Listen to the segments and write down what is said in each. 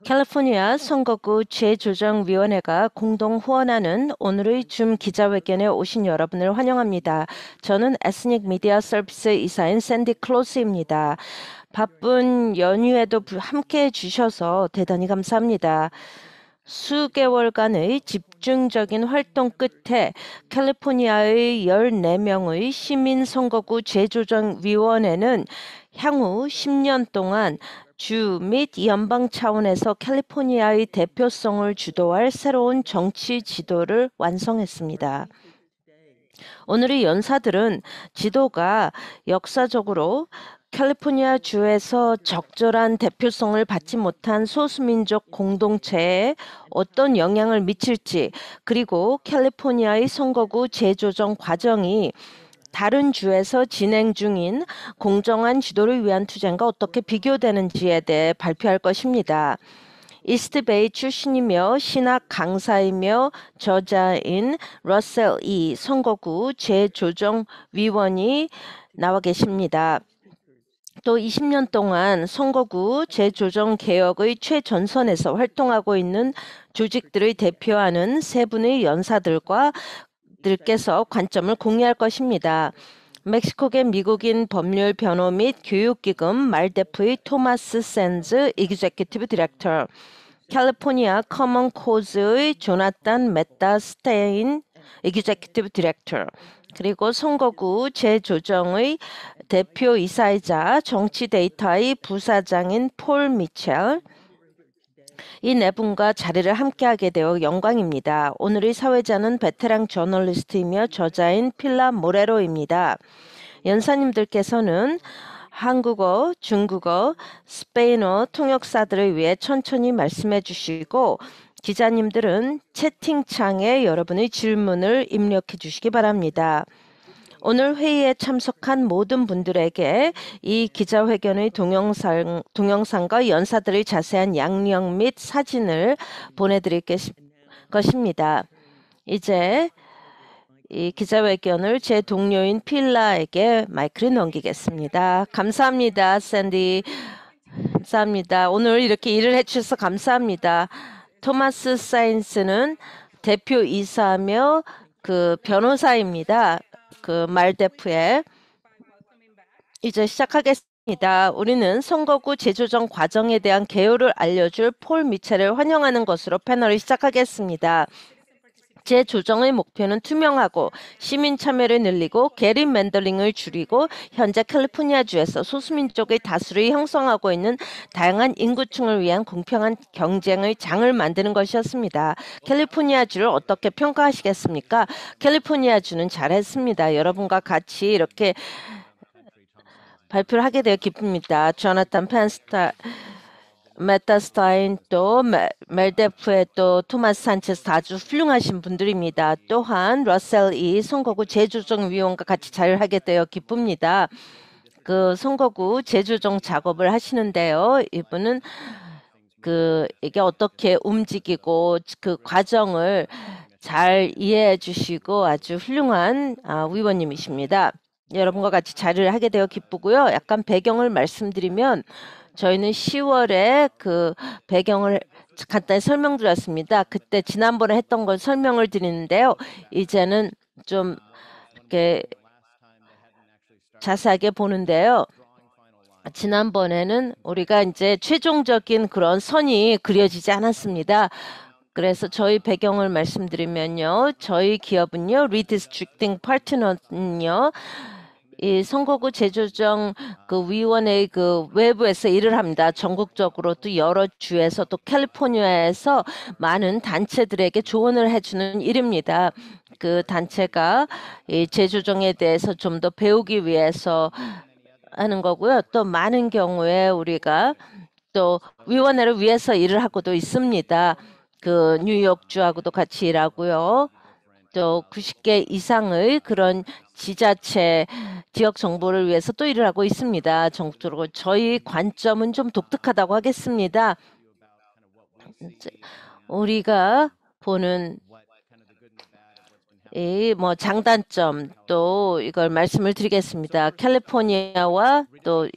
캘리포니아 선거구 재조정위원회가 공동 후원하는 오늘의 줌 기자회견에 오신 여러분을 환영합니다. 저는 에스닉 미디어 서비스 이사인 샌디 클로스입니다. 바쁜 연휴에도 함께해 주셔서 대단히 감사합니다. 수개월간의 집중적인 활동 끝에 캘리포니아의 14명의 시민선거구 재조정위원회는 향후 10년 동안 주 및 연방 차원에서 캘리포니아의 대표성을 주도할 새로운 정치 지도를 완성했습니다. 오늘의 연사들은 지도가 역사적으로 캘리포니아 주에서 적절한 대표성을 받지 못한 소수민족 공동체에 어떤 영향을 미칠지, 그리고 캘리포니아의 선거구 재조정 과정이 다른 주에서 진행 중인 공정한 지도를 위한 투쟁과 어떻게 비교되는지에 대해 발표할 것입니다. 이스트베이 출신이며 신학 강사이며 저자인 러셀 이 선거구 재조정위원이 나와 계십니다. 또 20년 동안 선거구 재조정 개혁의 최전선에서 활동하고 있는 조직들을 대표하는 세 분의 연사들과 들께서 관점을 공유할 것입니다. 멕시코계 미국인 법률 변호 및 교육기금 말데프의 토마스 샌즈 이그제큐티브 디렉터, 캘리포니아 커먼 코즈의 조나탄 메타 스테인 이그제큐티브 디렉터, 그리고 선거구 재조정의 대표이사이자 정치 데이터의 부사장인 폴 미첼, 이 네 분과 자리를 함께하게 되어 영광입니다. 오늘의 사회자는 베테랑 저널리스트이며 저자인 필라 모레로입니다. 연사님들께서는 한국어, 중국어, 스페인어 통역사들을 위해 천천히 말씀해 주시고, 기자님들은 채팅창에 여러분의 질문을 입력해 주시기 바랍니다. 오늘 회의에 참석한 모든 분들에게 이 기자회견의 동영상과 연사들의 자세한 양령 및 사진을 보내드릴 것입니다. 이제 이 기자회견을 제 동료인 필라에게 마이크를 넘기겠습니다. 감사합니다, 샌디. 감사합니다. 오늘 이렇게 일을 해주셔서 감사합니다. 토마스 사인스는 대표이사며 그 변호사입니다. 그 말데프에. 이제 시작하겠습니다. 우리는 선거구 재조정 과정에 대한 개요를 알려줄 폴 미첼을 환영하는 것으로 패널을 시작하겠습니다. 재조정의 목표는 투명하고 시민 참여를 늘리고 게리맨더링을 줄이고 현재 캘리포니아주에서 소수민족의 다수를 형성하고 있는 다양한 인구층을 위한 공평한 경쟁의 장을 만드는 것이었습니다. 캘리포니아주를 어떻게 평가하시겠습니까? 캘리포니아주는 잘했습니다. 여러분과 같이 이렇게 발표를 하게 되어 기쁩니다. 조나탄 메타스타인 또 멜데프의 또 토마스 산체스 아주 훌륭하신 분들입니다. 또한 러셀 이 선거구 재조정위원과 같이 자리를 하게 되어 기쁩니다. 그 선거구 재조정 작업을 하시는데요. 이분은 이게 어떻게 움직이고 그 과정을 잘 이해해 주시고 아주 훌륭한 위원님이십니다. 여러분과 같이 자리를 하게 되어 기쁘고요. 약간 배경을 말씀드리면 저희는 10월에 그 배경을 간단히 설명드렸습니다. 그때 지난번에 했던 걸 설명을 드리는데요. 이제는 좀 이렇게 자세하게 보는데요. 지난번에는 우리가 이제 최종적인 그런 선이 그려지지 않았습니다. 그래서 저희 배경을 말씀드리면요. 저희 기업은요. 리디스트릭팅 파트너는요. 이 선거구 재조정 그 위원회 그 외부에서 일을 합니다. 전국적으로 또 여러 주에서 또 캘리포니아에서 많은 단체들에게 조언을 해주는 일입니다. 그 단체가 이 재조정에 대해서 좀 더 배우기 위해서 하는 거고요. 또 많은 경우에 우리가 또 위원회를 위해서 일을 하고도 있습니다. 그 뉴욕주하고도 같이 일하고요. 또 90개 이상의 그런 지자체 지역 정보를 위해서 또 일을 하고 있습니다. 전국적으로 저희 관점은 좀 독특하다고 하겠습니다. 우리가 보는 이 뭐 장단점 또 이걸 말씀을 드리겠습니다. 캘리포니아와 또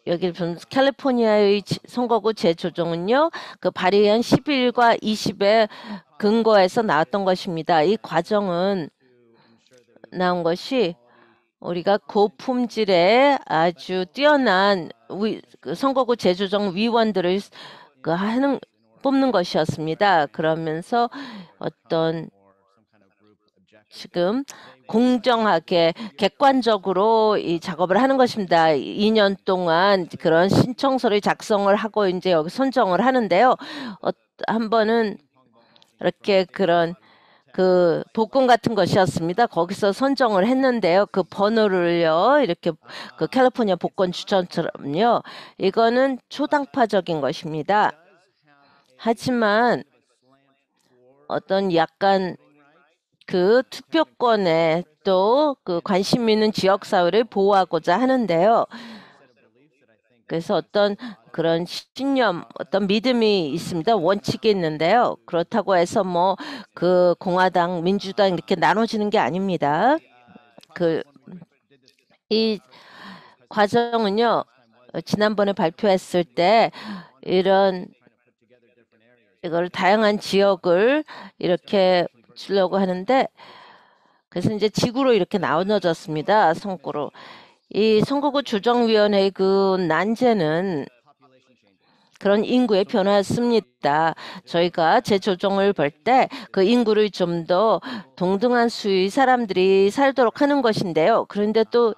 여기 좀 캘리포니아의 선거구 재조정은요, 그 발의안 11과 20에 근거해서 나왔던 것입니다. 이 과정은 나온 것이 우리가 고품질의 아주 뛰어난 그 선거구 재조정 위원들을 뽑는 것이었습니다. 그러면서 어떤 지금 공정하게 객관적으로 이 작업을 하는 것입니다. 2년 동안 그런 신청서를 작성을 하고 이제 여기 선정을 하는데요. 한 번은 이렇게 그런 그 복권 같은 것이었습니다. 거기서 선정을 했는데요. 그 번호를요, 이렇게 그 캘리포니아 복권 추천처럼요. 이거는 초당파적인 것입니다. 하지만 어떤 약간 그 투표권에 또 그 관심 있는 지역 사회를 보호하고자 하는데요. 그래서 어떤 그런 신념, 어떤 믿음이 있습니다. 원칙이 있는데요. 그렇다고 해서 뭐 그 공화당, 민주당 이렇게 나눠지는 게 아닙니다. 이 과정은요, 지난번에 발표했을 때 이걸 다양한 지역을 이렇게 주려고 하는데, 그래서 이제 지구로 이렇게 나눠졌습니다. 선거로. 이 선거구 조정위원회의 그 난제는 그런 인구의 변화였습니다. 저희가 재조정을 볼 때 그 인구를 좀 더 동등한 수의 사람들이 살도록 하는 것인데요. 그런데 또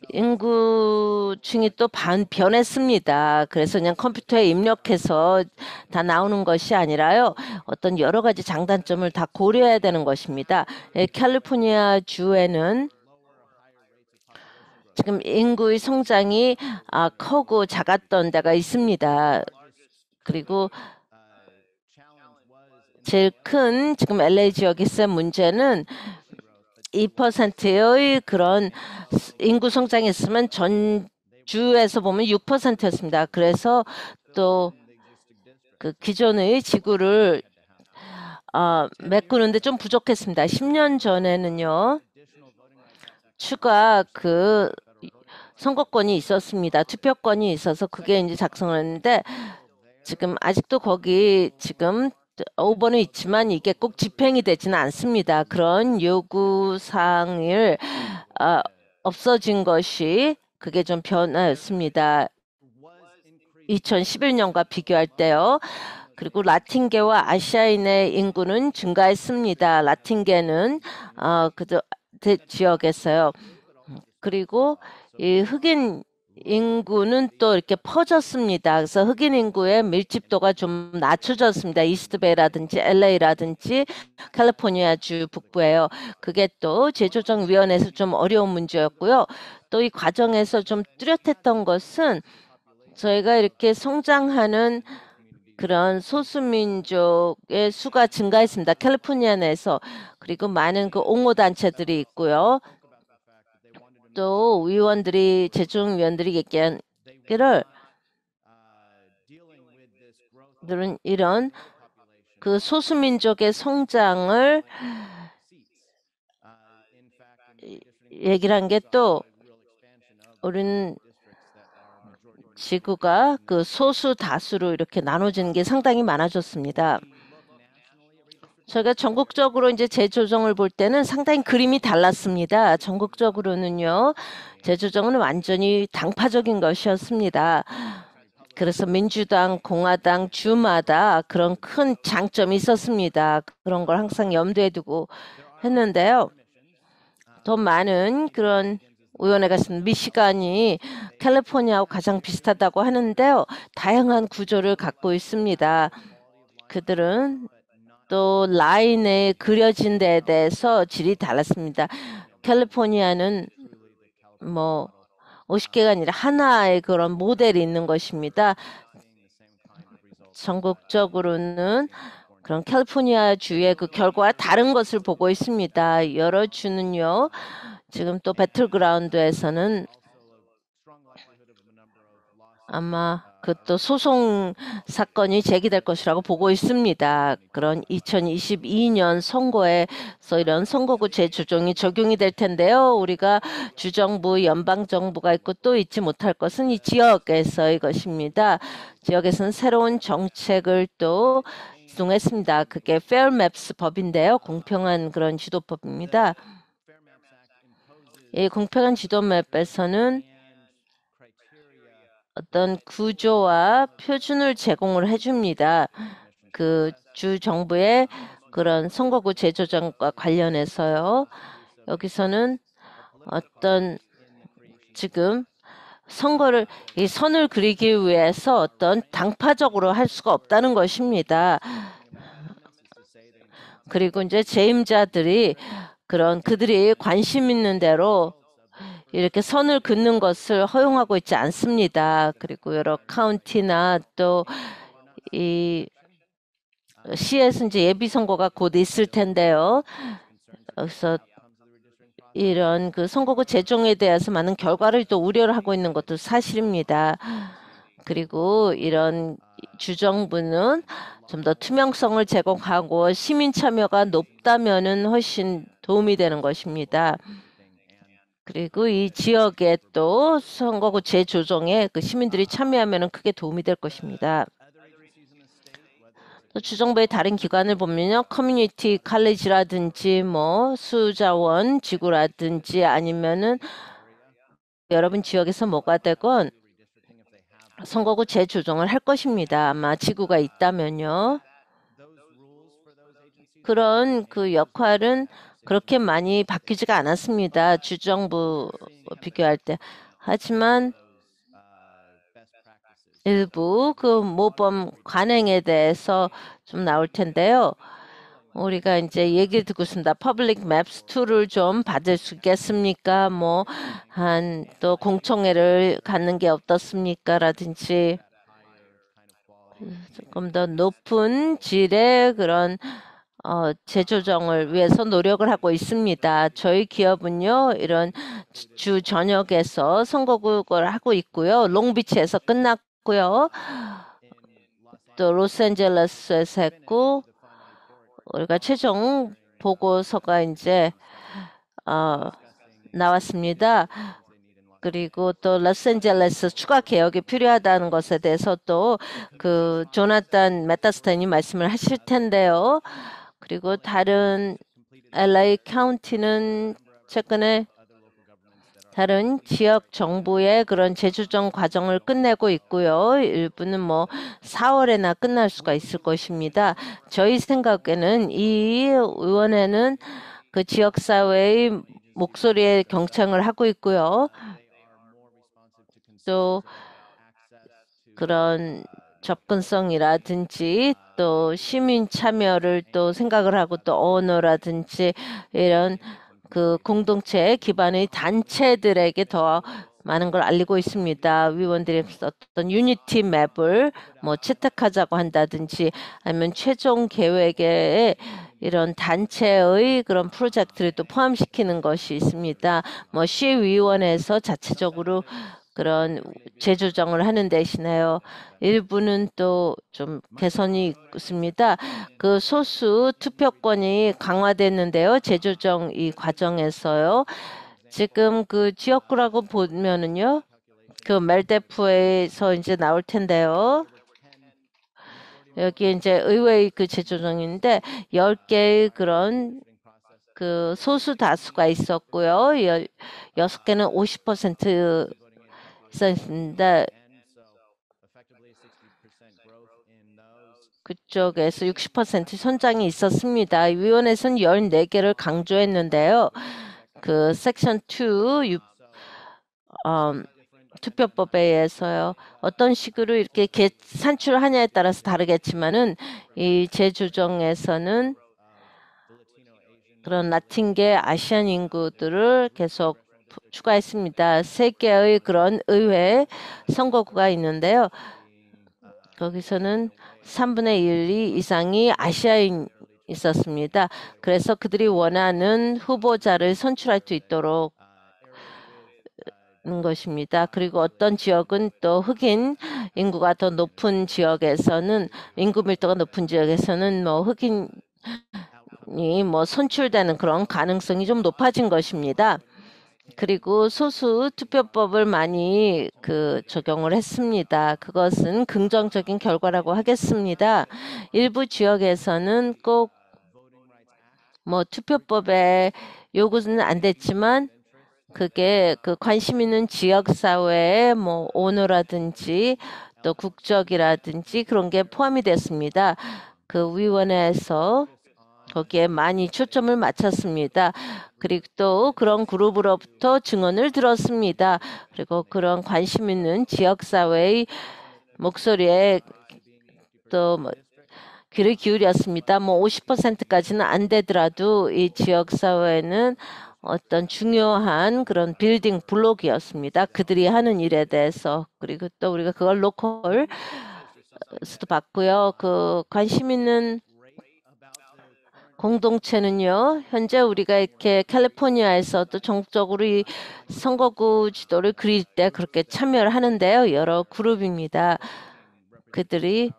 인구층이 또 변했습니다. 그래서 그냥 컴퓨터에 입력해서 다 나오는 것이 아니라요. 어떤 여러 가지 장단점을 다 고려해야 되는 것입니다. 캘리포니아 주에는 지금 인구의 성장이 크고 작았던 데가 있습니다. 그리고 제일 큰 지금 LA 지역에서 문제는 2%의 그런 인구 성장이 있으면 전 주에서 보면 6%였습니다. 그래서 또 그 기존의 지구를 메꾸는데 좀 부족했습니다. 10년 전에는요, 추가 그 선거권이 있었습니다. 투표권이 있어서 그게 이제 작성을 했는데 지금 아직도 거기 지금 5번은 있지만 이게 꼭 집행이 되지는 않습니다. 그런 요구사항을 없어진 것이 그게 좀 변화였습니다. 2011년과 비교할 때요. 그리고 라틴계와 아시아인의 인구는 증가했습니다. 라틴계는 그저 지역에서요. 그리고 이 흑인 인구는 또 이렇게 퍼졌습니다. 그래서 흑인 인구의 밀집도가 좀 낮춰졌습니다. 이스트베이라든지 LA라든지 캘리포니아 주 북부예요. 그게 또 재조정위원회에서 좀 어려운 문제였고요. 또 이 과정에서 좀 뚜렷했던 것은 저희가 이렇게 성장하는 그런 소수민족의 수가 증가했습니다. 캘리포니아 내에서. 그리고 많은 그 옹호단체들이 있고요. 또 재조정위원들이 얘기하기를 이런 그 소수민족의 성장을 얘기를 한 게 또 우리는 지구가 그 소수 다수로 이렇게 나눠지는 게 상당히 많아졌습니다. 저희가 전국적으로 이제 재조정을 볼 때는 상당히 그림이 달랐습니다. 전국적으로는요, 재조정은 완전히 당파적인 것이었습니다. 그래서 민주당, 공화당 주마다 그런 큰 장점이 있었습니다. 그런 걸 항상 염두에 두고 했는데요. 더 많은 그런 의원회가 있습니다. 미시간이 캘리포니아하고 가장 비슷하다고 하는데요. 다양한 구조를 갖고 있습니다. 그들은 또 라인에 그려진 데에 대해서 질이 달랐습니다. 캘리포니아는 뭐 50개가 아니라 하나의 그런 모델이 있는 것입니다. 전국적으로는 그런 캘리포니아 주의 그 결과와 다른 것을 보고 있습니다. 여러 주는요, 지금 또 배틀그라운드에서는 아마 그 또 소송 사건이 제기될 것이라고 보고 있습니다. 그런 2022년 선거에서 이런 선거구 재조정이 적용이 될 텐데요. 우리가 주정부, 연방정부가 있고 또 잊지 못할 것은 이 지역에서의 것입니다. 지역에서는 새로운 정책을 또 지동했습니다. 그게 Fair Maps 법인데요. 공평한 그런 지도법입니다. 이 공평한 지도 맵에서는 어떤 구조와 표준을 제공을 해줍니다. 그 주 정부의 그런 선거구 재조정과 관련해서요. 여기서는 어떤 지금 이 선을 그리기 위해서 어떤 당파적으로 할 수가 없다는 것입니다. 그리고 이제 재임자들이 그들이 관심 있는 대로 이렇게 선을 긋는 것을 허용하고 있지 않습니다. 그리고 여러 카운티나 또 이 시에서 이제 예비 선거가 곧 있을 텐데요. 그래서 이런 그 선거구 재정에 대해서 많은 결과를 또 우려를 하고 있는 것도 사실입니다. 그리고 이런 주정부는 좀 더 투명성을 제공하고 시민 참여가 높다면은 훨씬 도움이 되는 것입니다. 그리고 이 지역에 또 선거구 재조정에 그 시민들이 참여하면 크게 도움이 될 것입니다. 또 주정부의 다른 기관을 보면요. 커뮤니티 칼리지라든지 뭐 수자원 지구라든지 아니면은 여러분 지역에서 뭐가 되건 선거구 재조정을 할 것입니다. 아마 지구가 있다면요. 그런 그 역할은 그렇게 많이 바뀌지가 않았습니다. 주정부 비교할 때. 하지만 일부 그 모범 관행에 대해서 좀 나올 텐데요. 우리가 이제 얘기 듣고 있습니다. 퍼블릭 맵스 2를 좀 받을 수 있겠습니까? 뭐 한 또 공청회를 갖는 게 어떻습니까? 라든지 조금 더 높은 질의 그런 재조정을 위해서 노력을 하고 있습니다. 저희 기업은요, 이런 주 전역에서 선거구를 하고 있고요. 롱비치에서 끝났고요. 또 로스앤젤레스에서 했고, 우리가 최종 보고서가 이제 나왔습니다. 그리고 또 로스앤젤레스 추가 개혁이 필요하다는 것에 대해서 또 그 조나단 메타스타인이 말씀을 하실 텐데요. 그리고 다른 LA 카운티는 최근에 다른 지역 정부의 그런 재조정 과정을 끝내고 있고요. 일부는 뭐 4월에나 끝날 수가 있을 것입니다. 저희 생각에는 이 의원회는 그 지역사회의 목소리에 경청을 하고 있고요. 또 그런 접근성이라든지 또 시민 참여를 또 생각을 하고 또 언어라든지 이런 그 공동체 기반의 단체들에게 더 많은 걸 알리고 있습니다. 위원들이 어떤 유니티 맵을 뭐 채택하자고 한다든지 아니면 최종 계획에 이런 단체의 그런 프로젝트를 또 포함시키는 것이 있습니다. 뭐 시의원에서 자체적으로 그런 재조정을 하는 대신에요. 일부는 또 좀 개선이 있습니다. 그 소수 투표권이 강화됐는데요. 재조정 이 과정에서요. 지금 그 지역구라고 보면은요. 그 멜데프에서 이제 나올 텐데요. 여기 이제 의회 그 재조정인데 10개의 그런 그 소수 다수가 있었고요. 6개는 50% 있었습니다. 그쪽에서 60% 선장이 있었습니다. 위원회에서는 14개를 강조했는데요. 그 섹션 2 투표법에 의해서요. 어떤 식으로 이렇게 산출하냐에 따라서 다르겠지만은 이 재조정에서는 그런 라틴계 아시안 인구들을 계속 추가했습니다. 3개의 그런 의회 선거구가 있는데요. 거기서는 3분의 1 이상이 아시아인 있었습니다. 그래서 그들이 원하는 후보자를 선출할 수 있도록 것입니다. 그리고 어떤 지역은 또 흑인 인구가 더 높은 지역에서는 인구 밀도가 높은 지역에서는 뭐 흑인이 뭐 선출되는 그런 가능성이 좀 높아진 것입니다. 그리고 소수 투표법을 많이 적용을 했습니다. 그것은 긍정적인 결과라고 하겠습니다. 일부 지역에서는 꼭 뭐 투표법에 요구는 안 됐지만 그게 관심 있는 지역 사회의 뭐 언어라든지 또 국적이라든지 그런 게 포함이 됐습니다. 그 위원회에서 거기에 많이 초점을 맞췄습니다. 그리고 또 그런 그룹으로부터 증언을 들었습니다. 그리고 그런 관심 있는 지역 사회의 목소리에 또 뭐 귀를 기울였습니다. 뭐 50%까지는 안 되더라도 이 지역 사회는 어떤 중요한 그런 빌딩 블록이었습니다. 그들이 하는 일에 대해서. 그리고 또 우리가 그걸 로컬 수도 봤고요. 관심 있는 공동체는요, 현재 우리가 이렇게 캘리포니아에서도 전국적으로 이 선거구 지도를 그릴 때 그렇게 참여를 하는데요. 여러 그룹입니다. 그들이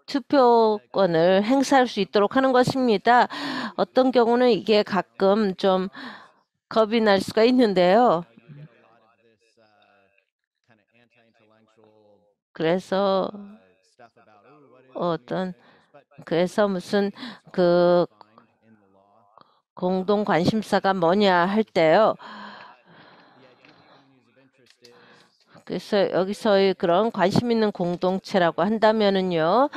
투표권을 행사할 수 있도록 하는 것입니다. 어떤 경우는 이게 가끔 좀 겁이 날 수가 있는데요. 그래서 그래서 무슨 공동 관심사가 뭐냐 할 때요. 그래서 여기서의 그런 관심 있는 공동체라고 한다면은요,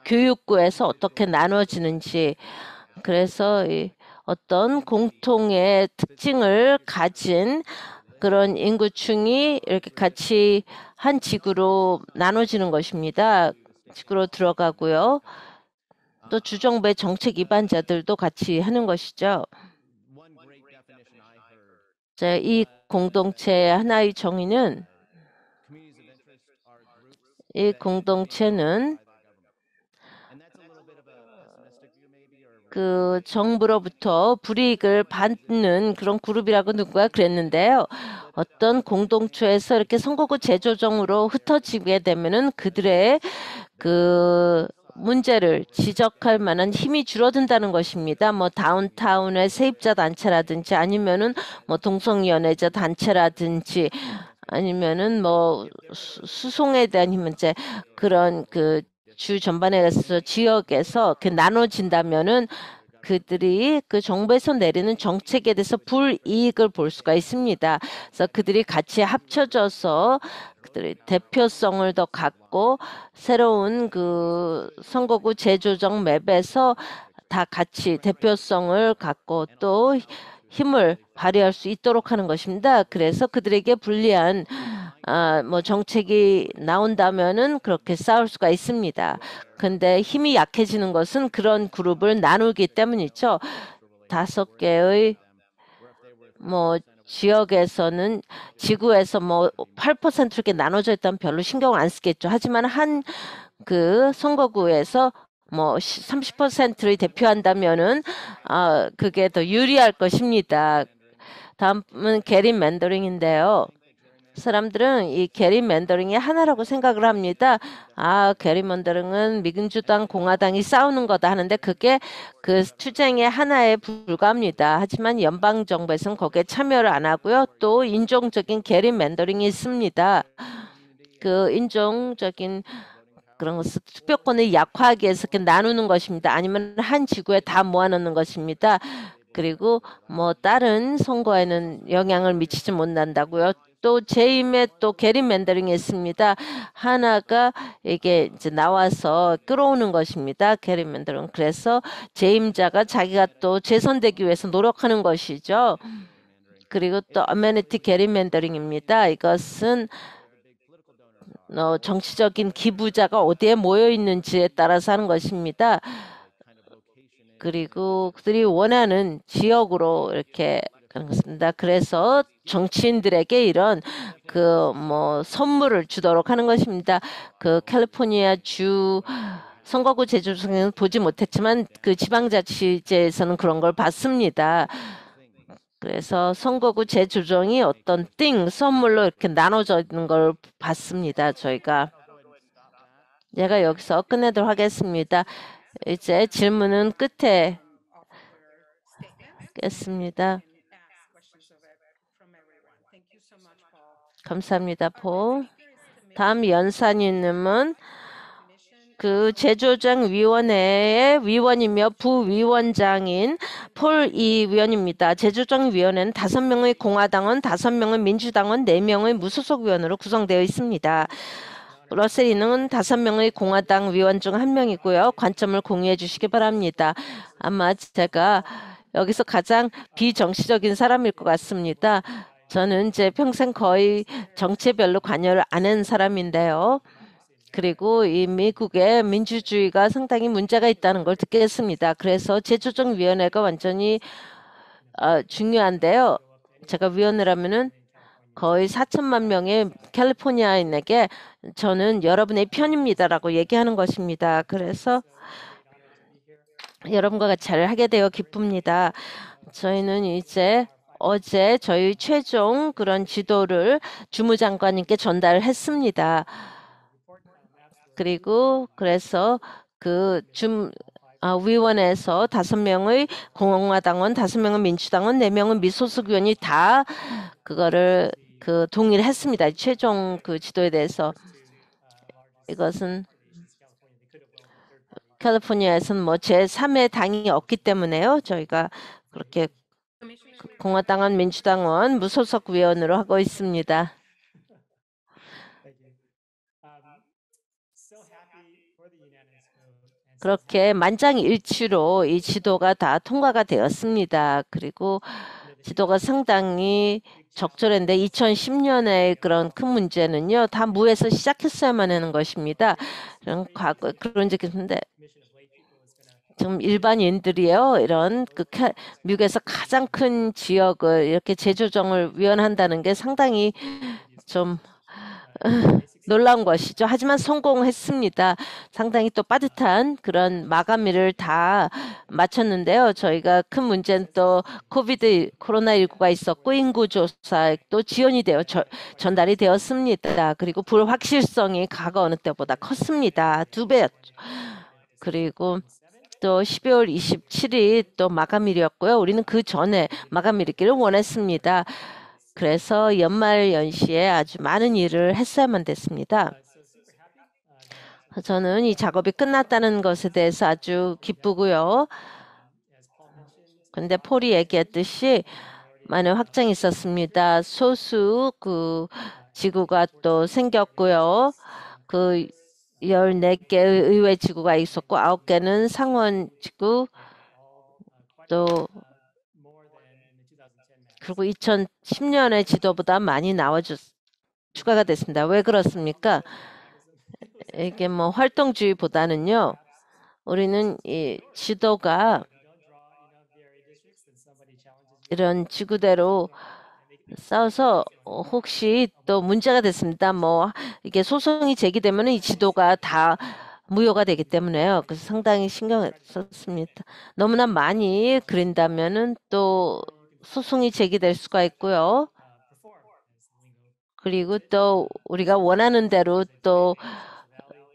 교육구에서 어떻게 나눠지는지, 그래서 어떤 공통의 특징을 가진 그런 인구층이 이렇게 같이 한 지구로 나눠지는 것입니다. 지구로 들어가고요. 또 주정부의 정책 위반자들도 같이 하는 것이죠. 이 공동체의 하나의 정의는 이 공동체는 정부로부터 불이익을 받는 그런 그룹이라고 누가 그랬는데요. 어떤 공동체에서 이렇게 선거구 재조정으로 흩어지게 되면은 그들의 문제를 지적할 만한 힘이 줄어든다는 것입니다. 뭐 다운타운의 세입자 단체라든지 아니면은 뭐 동성연애자 단체라든지 아니면은 뭐 수송에 대한 문제 그런 주 전반에서 지역에서 나눠진다면은 그들이 정부에서 내리는 정책에 대해서 불이익을 볼 수가 있습니다. 그래서 그들이 같이 합쳐져서 그들의 대표성을 더 갖고 새로운 선거구 재조정 맵에서 다 같이 대표성을 갖고 또 힘을 발휘할 수 있도록 하는 것입니다. 그래서 그들에게 불리한 뭐 정책이 나온다면은 그렇게 싸울 수가 있습니다. 근데 힘이 약해지는 것은 그런 그룹을 나누기 때문이죠. 5개의 뭐 지역에서는 지구에서 뭐 8% 이렇게 나눠져 있다면 별로 신경을 안 쓰겠죠. 하지만 한 선거구에서 뭐 30%를 대표한다면은 그게 더 유리할 것입니다. 다음은 게린 맨더링인데요. 사람들은 이 게리맨더링이 하나라고 생각을 합니다. 게리맨더링은 민주당, 공화당이 싸우는 거다 하는데 그게 투쟁의 하나에 불과합니다. 하지만 연방 정부에서는 거기에 참여를 안 하고요. 또 인종적인 게리맨더링이 있습니다. 인종적인 그런 것을 투표권을 약화하기 위해서 이렇게 나누는 것입니다. 아니면 한 지구에 다 모아놓는 것입니다. 그리고 뭐 다른 선거에는 영향을 미치지 못한다고요. 또 재임에 또 게리맨더링이 있습니다. 하나가 이게 이제 나와서 끌어오는 것입니다. 게리맨더링. 그래서 재임자가 자기가 또 재선되기 위해서 노력하는 것이죠. 그리고 또 어메니티 게리맨더링입니다. 이것은 정치적인 기부자가 어디에 모여 있는지에 따라서 하는 것입니다. 그리고 그들이 원하는 지역으로 이렇게 가는 것입니다. 그래서 정치인들에게 이런 뭐 선물을 주도록 하는 것입니다. 캘리포니아 주 선거구 제조성은 보지 못했지만 지방자치제에서는 그런 걸 받습니다. 그래서 선거구 재조정이 어떤 선물로 이렇게 나눠져 있는 걸 봤습니다. 저희가. 제가 여기서 끝내도록 하겠습니다. 이제 질문은 끝에 겠습니다. 감사합니다, 폴. 다음 연산위님은 그 재조정위원회의 위원이며 부위원장인 폴 이 위원입니다. 재조정위원회는 5명의 공화당원, 5명의 민주당원, 4명의 무소속 위원으로 구성되어 있습니다. 러셀이는 5명의 공화당 위원 중 1명이고요. 관점을 공유해 주시기 바랍니다. 아마 제가 여기서 가장 비정치적인 사람일 것 같습니다. 저는 제 평생 거의 정치에 별로 관여를 안 한 사람인데요. 그리고 이 미국의 민주주의가 상당히 문제가 있다는 걸 듣겠습니다. 그래서 재조정위원회가 완전히 중요한데요. 제가 위원회라면은 거의 4천만 명의 캘리포니아인에게 저는 여러분의 편입니다라고 얘기하는 것입니다. 그래서 여러분과 같이 잘 하게 되어 기쁩니다. 저희는 이제 어제 저희 최종 그런 지도를 주무장관님께 전달했습니다. 그리고 그래서 그 위원회에서 5명의 공화당원, 5명의 민주당원, 4명의 미소속 의원이 다 그거를 동의를 했습니다. 최종 그 지도에 대해서. 이것은 캘리포니아에서는 뭐 제3의 당이 없기 때문에요. 저희가 그렇게 공화당원, 민주당원, 무소속 위원으로 하고 있습니다. 그렇게 만장일치로 이 지도가 다 통과가 되었습니다. 그리고 지도가 상당히 적절한데 2010년의 그런 큰 문제는요. 다 무에서 시작했어야만 하는 것입니다. 그런 적이 있는데 지금 일반인들이요. 이런 미국에서 가장 큰 지역을 이렇게 재조정을 위원한다는 게 상당히 좀 놀라운 것이죠. 하지만 성공했습니다. 상당히 또 빠듯한 그런 마감일을 다 마쳤는데요. 저희가 큰 문제는 또 코로나19가 있었고 인구조사도 지연이 되어 전달이 되었습니다. 그리고 불확실성이 과거 어느 때보다 컸습니다. 2배였죠. 그리고 또 12월 27일 또 마감일이었고요. 우리는 그 전에 마감일이기를 원했습니다. 그래서 연말 연시에 아주 많은 일을 했어야만 됐습니다. 저는 이 작업이 끝났다는 것에 대해서 아주 기쁘고요. 근데 폴이 얘기했듯이 많은 확장이 있었습니다. 소수 지구가 또 생겼고요. 14개 의회 지구가 있었고 9개는 상원 지구 또 그리고 2010년의 지도보다 많이 추가가 됐습니다. 왜 그렇습니까? 이게 뭐 활동주의보다는요. 우리는 이 지도가 이런 지구대로 싸워서 혹시 또 문제가 됐습니다. 뭐 이게 소송이 제기되면 이 지도가 다 무효가 되기 때문에요. 그래서 상당히 신경을 썼습니다. 너무나 많이 그린다면은 또 소송이 제기될 수가 있고요. 그리고 또 우리가 원하는 대로 또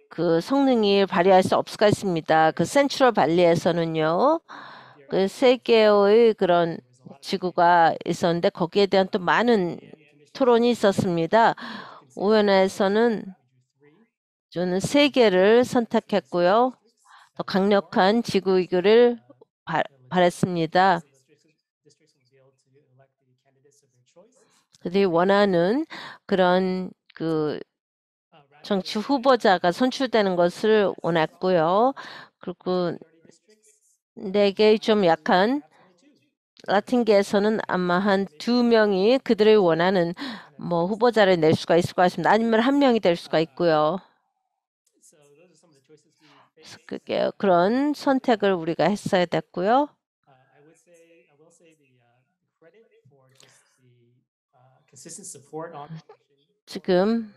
그 성능이 발휘할 수 없을 것 같습니다. 그 센트럴 발리에서는요. 그 3개의 그런 지구가 있었는데 거기에 대한 또 많은 토론이 있었습니다. 의원회에서는 저는 3개를 선택했고요. 더 강력한 지구이기를 바랬습니다. 그들이 원하는 그런 정치 후보자가 선출되는 것을 원했고요. 그리고 4개의 좀 약한 라틴계에서는 아마 한 2명이 그들이 원하는 뭐 후보자를 낼 수가 있을 것 같습니다. 아니면 1명이 될 수가 있고요. 그런 선택을 우리가 했어야 됐고요. 지금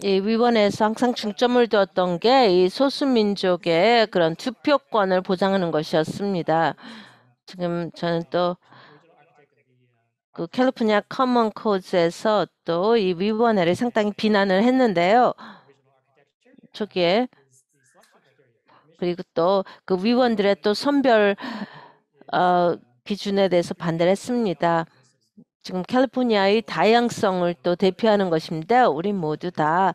이 위원회에서 항상 중점을 두었던 게 이 소수민족의 그런 투표권을 보장하는 것이었습니다. 지금 저는 또 그 캘리포니아 커먼 코즈에서 또 이 위원회를 상당히 비난을 했는데요. 초기에 그리고 또 그 위원들의 또 선별 기준에 대해서 반대를 했습니다. 지금 캘리포니아의 다양성을 또 대표하는 것입니다. 우리 모두 다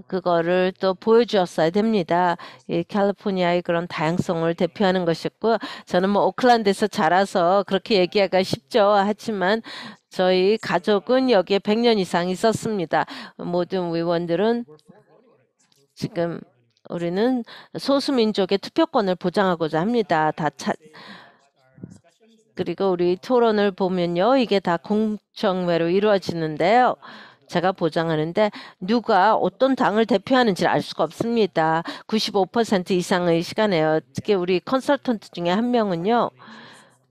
그거를 또 보여주었어야 됩니다. 이 캘리포니아의 그런 다양성을 대표하는 것이었고, 저는 뭐 오클랜드에서 자라서 그렇게 얘기하기가 쉽죠. 하지만 저희 가족은 여기에 100년 이상 있었습니다. 모든 의원들은 지금 우리는 소수민족의 투표권을 보장하고자 합니다. 그리고 우리 토론을 보면요. 이게 다 공청회로 이루어지는데요. 제가 보장하는데 누가 어떤 당을 대표하는지 알 수가 없습니다. 95% 이상의 시간에요. 특히 우리 컨설턴트 중에 한 명은요.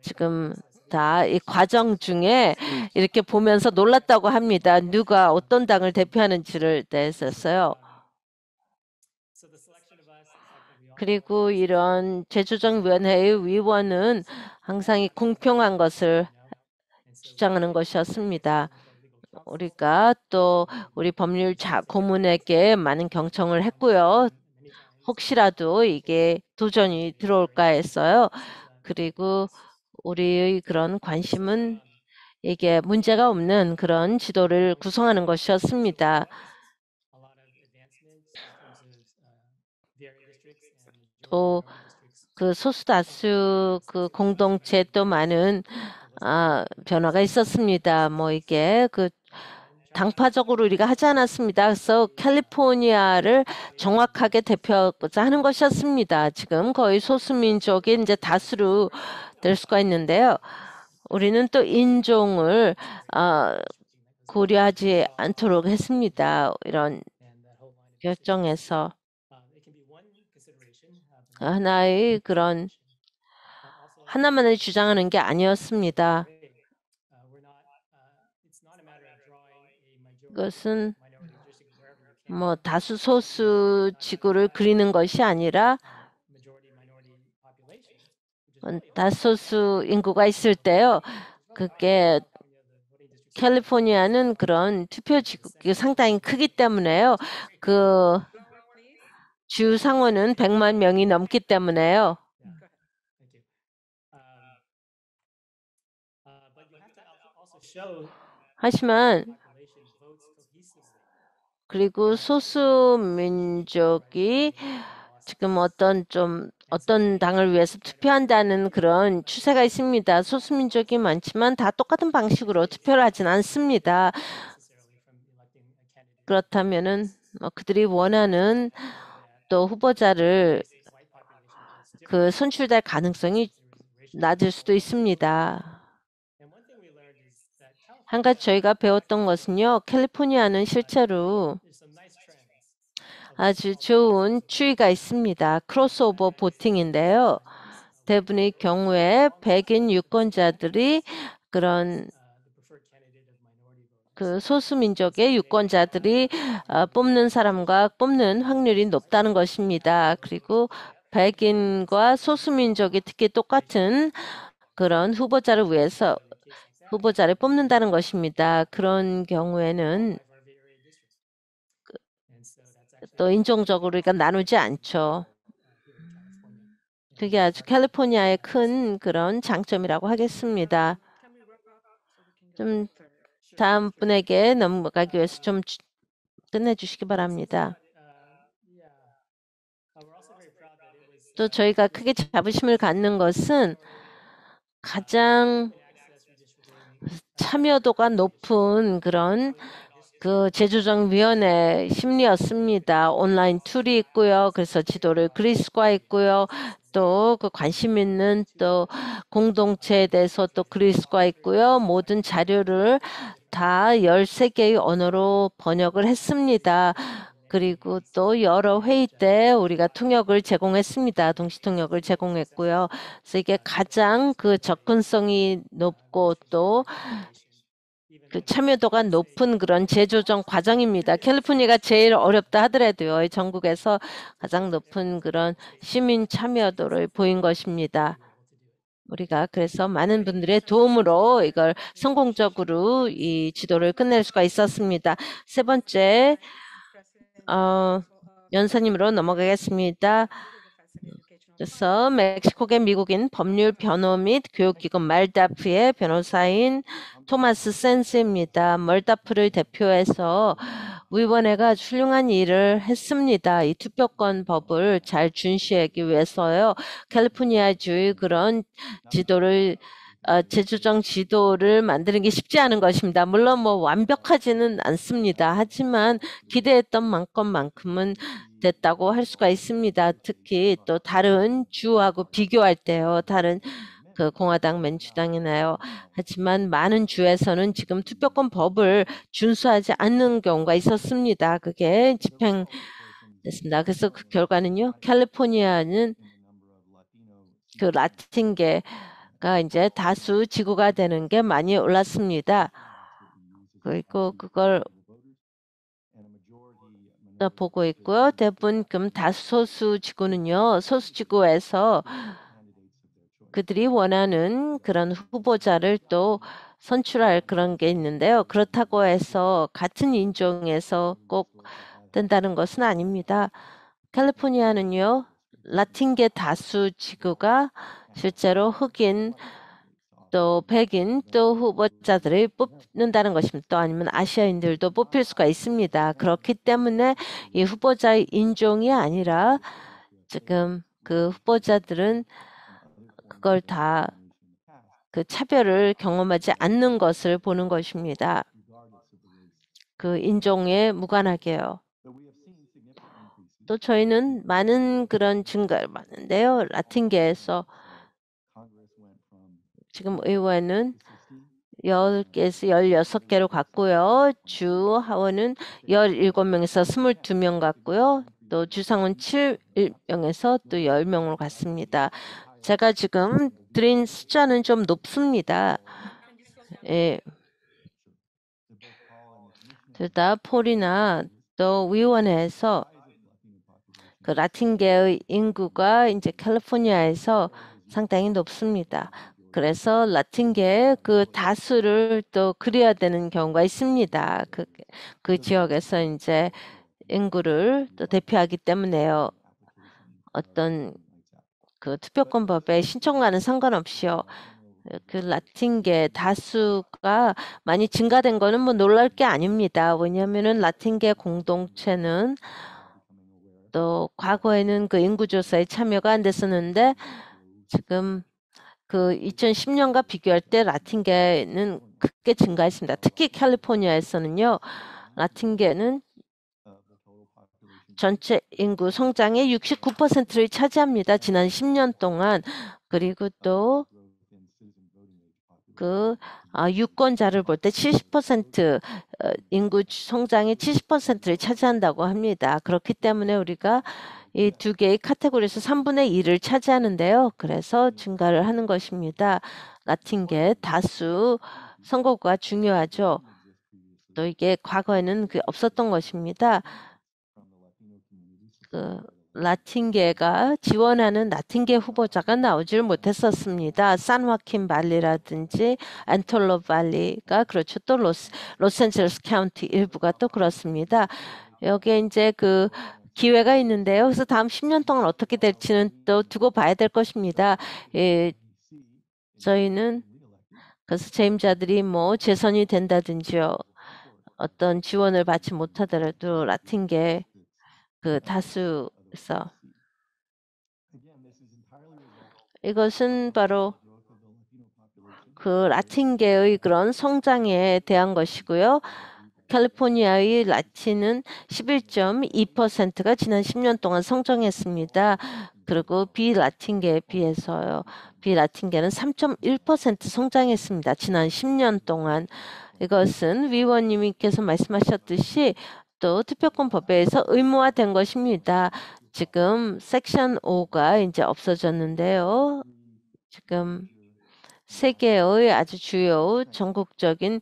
지금 다 이 과정 중에 이렇게 보면서 놀랐다고 합니다. 누가 어떤 당을 대표하는지를 대해서요. 그리고 이런 재조정위원회의 위원은 항상 이 공평한 것을 주장하는 것이었습니다. 우리가 또 우리 법률 고문에게 많은 경청을 했고요. 혹시라도 이게 도전이 들어올까 했어요. 그리고 우리의 그런 관심은 이게 문제가 없는 그런 지도를 구성하는 것이었습니다. 또 그 소수다수 그 공동체 또 많은 변화가 있었습니다. 뭐 이게 그 당파적으로 우리가 하지 않았습니다. 그래서 캘리포니아를 정확하게 대표하고자 하는 것이었습니다. 지금 거의 소수민족이 이제 다수로 될 수가 있는데요. 우리는 또 인종을 고려하지 않도록 했습니다. 이런 결정에서 하나의 그런 하나만을 주장하는 게 아니었습니다. 그것은 뭐 다수 소수 지구를 그리는 것이 아니라 다소수 인구가 있을 때요. 그게 캘리포니아는 그런 투표 지구가 상당히 크기 때문에요. 그 주 상원은 100만 명이 넘기 때문에요. 하지만 그리고 소수민족이 지금 어떤 당을 위해서 투표한다는 그런 추세가 있습니다. 소수민족이 많지만 다 똑같은 방식으로 투표를 하진 않습니다. 그렇다면은 그들이 원하는 또 후보자를 선출될 가능성이 낮을 수도 있습니다. 한 가지 저희가 배웠던 것은요. 캘리포니아는 실제로 아주 좋은 추이가 있습니다. 크로스오버 보팅인데요. 대부분의 경우에 백인 유권자들이 그런 그 소수민족의 유권자들이 뽑는 사람과 뽑는 확률이 높다는 것입니다. 그리고 백인과 소수민족이 특히 똑같은 그런 후보자를 위해서 후보자를 뽑는다는 것입니다. 그런 경우에는 또 인종적으로 우리가 나누지 않죠. 그게 아주 캘리포니아의 큰 그런 장점이라고 하겠습니다. 좀 다음 분에게 넘어가기 위해서 좀 끝내주시기 바랍니다. 또 저희가 크게 자부심을 갖는 것은 가장 참여도가 높은 그런 그 재조정위원회 심리였습니다. 온라인 툴이 있고요. 그래서 지도를 그리스과 있고요. 또 그 관심 있는 또 공동체에 대해서 또 그리스과 있고요. 모든 자료를 다 13개의 언어로 번역을 했습니다. 그리고 또 여러 회의 때 우리가 통역을 제공했습니다. 동시 통역을 제공했고요. 그래서 이게 가장 그 접근성이 높고 또 그 참여도가 높은 그런 재조정 과정입니다. 캘리포니아가 제일 어렵다 하더라도요. 전국에서 가장 높은 그런 시민 참여도를 보인 것입니다. 우리가 그래서 많은 분들의 도움으로 이걸 성공적으로 이 지도를 끝낼 수가 있었습니다. 세 번째, 연사님으로 넘어가겠습니다. 그래서 멕시코계 미국인 법률 변호 및 교육기관 말다프의 변호사인 토마스 센스입니다. 멀다프를 대표해서 위원회가 훌륭한 일을 했습니다. 이 투표권 법을 잘 준수하기 위해서요. 캘리포니아주의 그런 지도를 재조정 지도를 만드는 게 쉽지 않은 것입니다. 물론 뭐 완벽하지는 않습니다. 하지만 기대했던 만큼만큼은 됐다고 할 수가 있습니다. 특히 또 다른 주하고 비교할 때요. 다른 그 공화당, 민주당이나요. 하지만 많은 주에서는 지금 투표권 법을 준수하지 않는 경우가 있었습니다. 그게 집행됐습니다. 그래서 그 결과는요. 캘리포니아는 그 라틴계가 이제 다수 지구가 되는 게 많이 올랐습니다. 그리고 그걸 보고 있고요. 대부분 다소수 지구는요. 소수 지구에서 그들이 원하는 그런 후보자를 또 선출할 그런 게 있는데요. 그렇다고 해서 같은 인종에서 꼭 된다는 것은 아닙니다. 캘리포니아는요. 라틴계 다수 지구가 실제로 흑인 또 백인 또 후보자들을 뽑는다는 것입니다. 또 아니면 아시아인들도 뽑힐 수가 있습니다. 그렇기 때문에 이 후보자의 인종이 아니라 지금 그 후보자들은 그걸 다 그 차별을 경험하지 않는 것을 보는 것입니다. 그 인종에 무관하게요. 또 저희는 많은 그런 증가를 봤는데요. 라틴계에서 지금 의원은 10개에서 16개로 갔고요. 주 하원은 17명에서 22명 갔고요. 또 주상원 7명에서 또 10명으로 갔습니다. 제가 지금 드린 숫자는 좀 높습니다. 예. 둘 다 폴이나 또 위원회에서 그 라틴계의 인구가 이제 캘리포니아에서 상당히 높습니다. 그래서 라틴계의 그 다수를 또 그려야 되는 경우가 있습니다. 그 지역에서 이제 인구를 또 대표하기 때문에요. 어떤 그 투표권법에 신청과는 상관없이요. 그 라틴계 다수가 많이 증가된 거는 뭐 놀랄 게 아닙니다. 왜냐하면은 라틴계 공동체는 또 과거에는 그 인구조사에 참여가 안 됐었는데 지금 그 2010년과 비교할 때 라틴계는 크게 증가했습니다. 특히 캘리포니아에서는요. 라틴계는 전체 인구 성장의 69%를 차지합니다. 지난 10년 동안. 그리고 또 그 유권자를 볼 때 70% 인구 성장의 70%를 차지한다고 합니다. 그렇기 때문에 우리가 이 두 개의 카테고리에서 3분의 1을 차지하는데요. 그래서 증가를 하는 것입니다. 라틴계 다수 선거가 중요하죠. 또 이게 과거에는 없었던 것입니다. 그 라틴계가 지원하는 라틴계 후보자가 나오질 못했었습니다. 산화킨 발리라든지 안톨로 발리가 그렇죠. 또 로스앤젤레스 카운티 일부가 또 그렇습니다. 여기에 이제 그 기회가 있는데요. 그래서 다음 10년 동안 어떻게 될지는 또 두고 봐야 될 것입니다. 예, 저희는 그래서 재임자들이 뭐 재선이 된다든지요. 어떤 지원을 받지 못하더라도 라틴계 그 다수에서 이것은 바로 그 라틴계의 그런 성장에 대한 것이고요. 캘리포니아의 라틴은 11.2%가 지난 10년 동안 성장했습니다. 그리고 비라틴계에 비해서요. 비라틴계는 3.1% 성장했습니다. 지난 10년 동안. 이것은 위원님께서 말씀하셨듯이 또 투표권 법에서 의무화된 것입니다. 지금 섹션 5가 이제 없어졌는데요. 지금 세계의 아주 주요 전국적인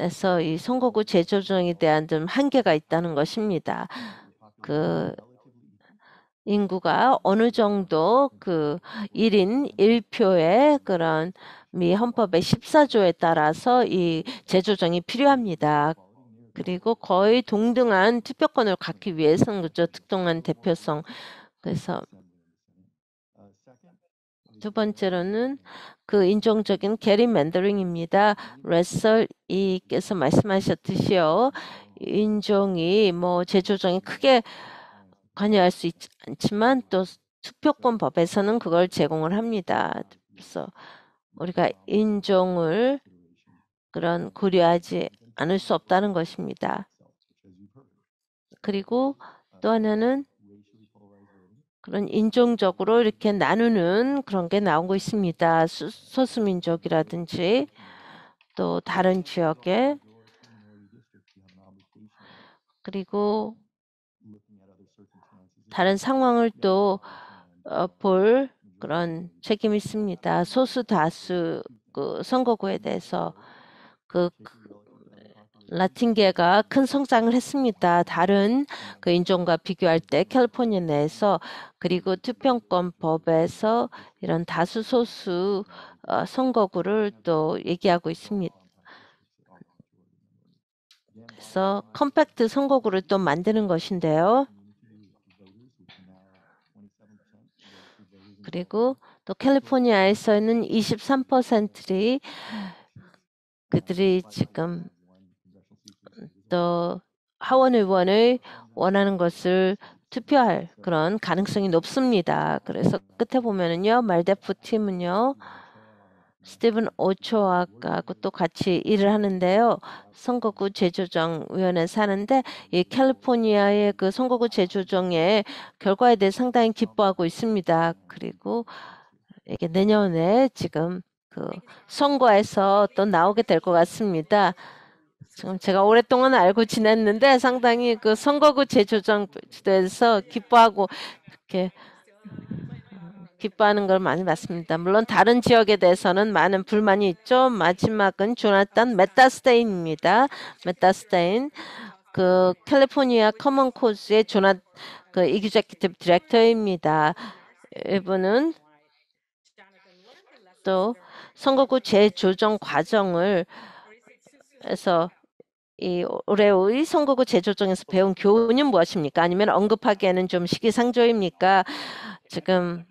에서 이 선거구 재조정에 대한 좀 한계가 있다는 것입니다. 그 인구가 어느 정도 그 1인 1표의 그런 미 헌법의 14조에 따라서 이 재조정이 필요합니다. 그리고 거의 동등한 투표권을 갖기 위해서는 그죠. 특정한 대표성. 그래서 두 번째로는 그 인종적인 게리맨더링입니다. 레설 이께서 말씀하셨듯이요. 인종이 뭐 재조정이 크게 관여할 수 있지 않지만 또 투표권 법에서는 그걸 제공을 합니다. 그래서 우리가 인종을 그런 고려하지 않을 수 없다는 것입니다. 그리고 또 하나는 그런 인종적으로 이렇게 나누는 그런 게 나오고 있습니다. 소수민족이라든지 또 다른 지역에 그리고 다른 상황을 또 볼 그런 책임이 있습니다. 소수 다수 그 선거구에 대해서 그 라틴계가 큰 성장을 했습니다. 다른 그 인종과 비교할 때 캘리포니아 내에서 그리고 투표권 법에서 이런 다수 소수 선거구를 또 얘기하고 있습니다. 그래서 컴팩트 선거구를 또 만드는 것인데요. 그리고 또 캘리포니아에서는 23%이 그들이 지금 또 하원 의원을 원하는 것을 투표할 그런 가능성이 높습니다. 그래서 끝에 보면은요, 말대프 팀은요, 스티븐 오초아하고 또 같이 일을 하는데요. 선거구 재조정위원회에서 하는데 이 캘리포니아의 그 선거구 재조정의 결과에 대해 상당히 기뻐하고 있습니다. 그리고 이게 내년에 지금 그 선거에서 또 나오게 될 것 같습니다. 지금 제가 오랫동안 알고 지냈는데 상당히 그 선거구 재조정에 대해서 기뻐하고 이렇게 기뻐하는 걸 많이 봤습니다. 물론 다른 지역에 대해서는 많은 불만이 있죠. 마지막은 조나탄 메타스테인입니다. 메타스테인 그 캘리포니아 커먼 코즈의 그 이규제큐티브 디렉터입니다. 이분은 또 선거구 재조정 과정을 해서 이 올해의 선거구 재조정에서 배운 교훈이 무엇입니까? 아니면 언급하기에는 좀 시기상조입니까? 지금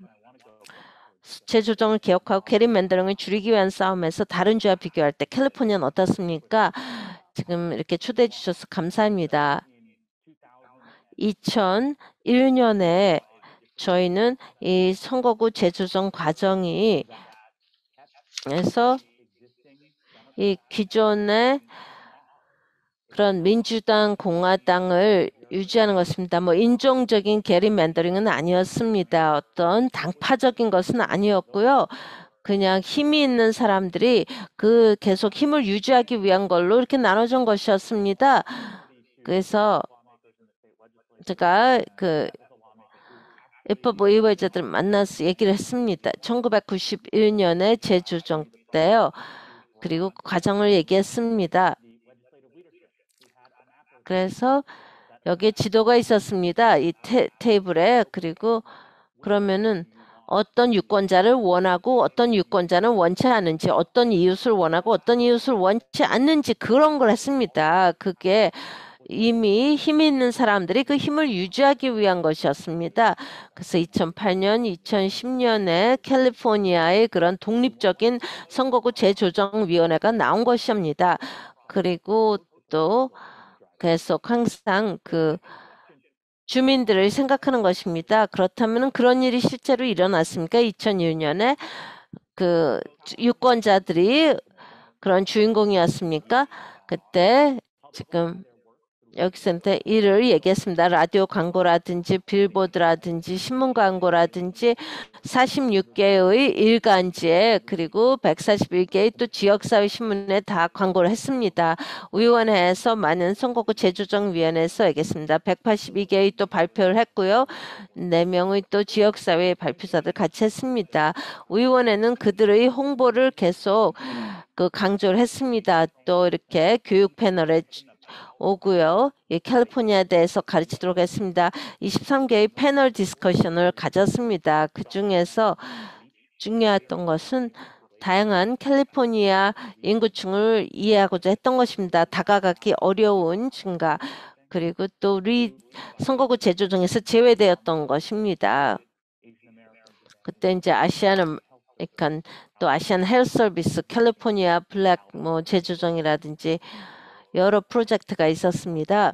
재조정을 개혁하고 게리맨더링을 줄이기 위한 싸움에서 다른 주와 비교할 때 캘리포니아는 어떻습니까? 지금 이렇게 초대해 주셔서 감사합니다. 2001년에 저희는 이 선거구 재조정 과정이 에서 이 기존의 그런 민주당, 공화당을 유지하는 것입니다. 뭐 인종적인 게리맨더링은 아니었습니다. 어떤 당파적인 것은 아니었고요. 그냥 힘이 있는 사람들이 그 계속 힘을 유지하기 위한 걸로 이렇게 나눠준 것이었습니다. 그래서 제가 그 입법 의회자들 만나서 얘기를 했습니다. 1991년에 재조정 때요. 그리고 그 과정을 얘기했습니다. 그래서 여기에 지도가 있었습니다. 이 테이블에. 그리고 그러면은 어떤 유권자를 원하고 어떤 유권자는 원치 않는지, 어떤 이웃을 원하고 어떤 이웃을 원치 않는지 그런 걸 했습니다. 그게 이미 힘이 있는 사람들이 그 힘을 유지하기 위한 것이었습니다. 그래서 2008년, 2010년에 캘리포니아의 그런 독립적인 선거구 재조정위원회가 나온 것입니다. 그리고 또 계속 항상 그 주민들을 생각하는 것입니다. 그렇다면 그런 일이 실제로 일어났습니까? 2001년에 그 유권자들이 그런 주인공이었습니까? 그때 지금 여기서 이를 얘기했습니다. 라디오 광고라든지 빌보드라든지 신문 광고라든지 46개의 일간지에 그리고 141개의 또 지역사회 신문에 다 광고를 했습니다. 의원회에서 많은 선거구 재조정위원회에서 얘기했습니다. 182개의 또 발표를 했고요. 4명의 또 지역사회 발표자들 같이 했습니다. 의원회는 그들의 홍보를 계속 그 강조를 했습니다. 또 이렇게 교육 패널에 오고요. 이 캘리포니아에 대해서 가르치도록 했습니다. 23개의 패널 디스커션을 가졌습니다. 그 중에서 중요했던 것은 다양한 캘리포니아 인구층을 이해하고자 했던 것입니다. 다가가기 어려운 증가, 그리고 또 선거구 제조정에서 제외되었던 것입니다. 그때 이제 아시안 아메리칸, 또 아시안 헬스 서비스, 캘리포니아 블랙 제조정이라든지 여러 프로젝트가 있었습니다.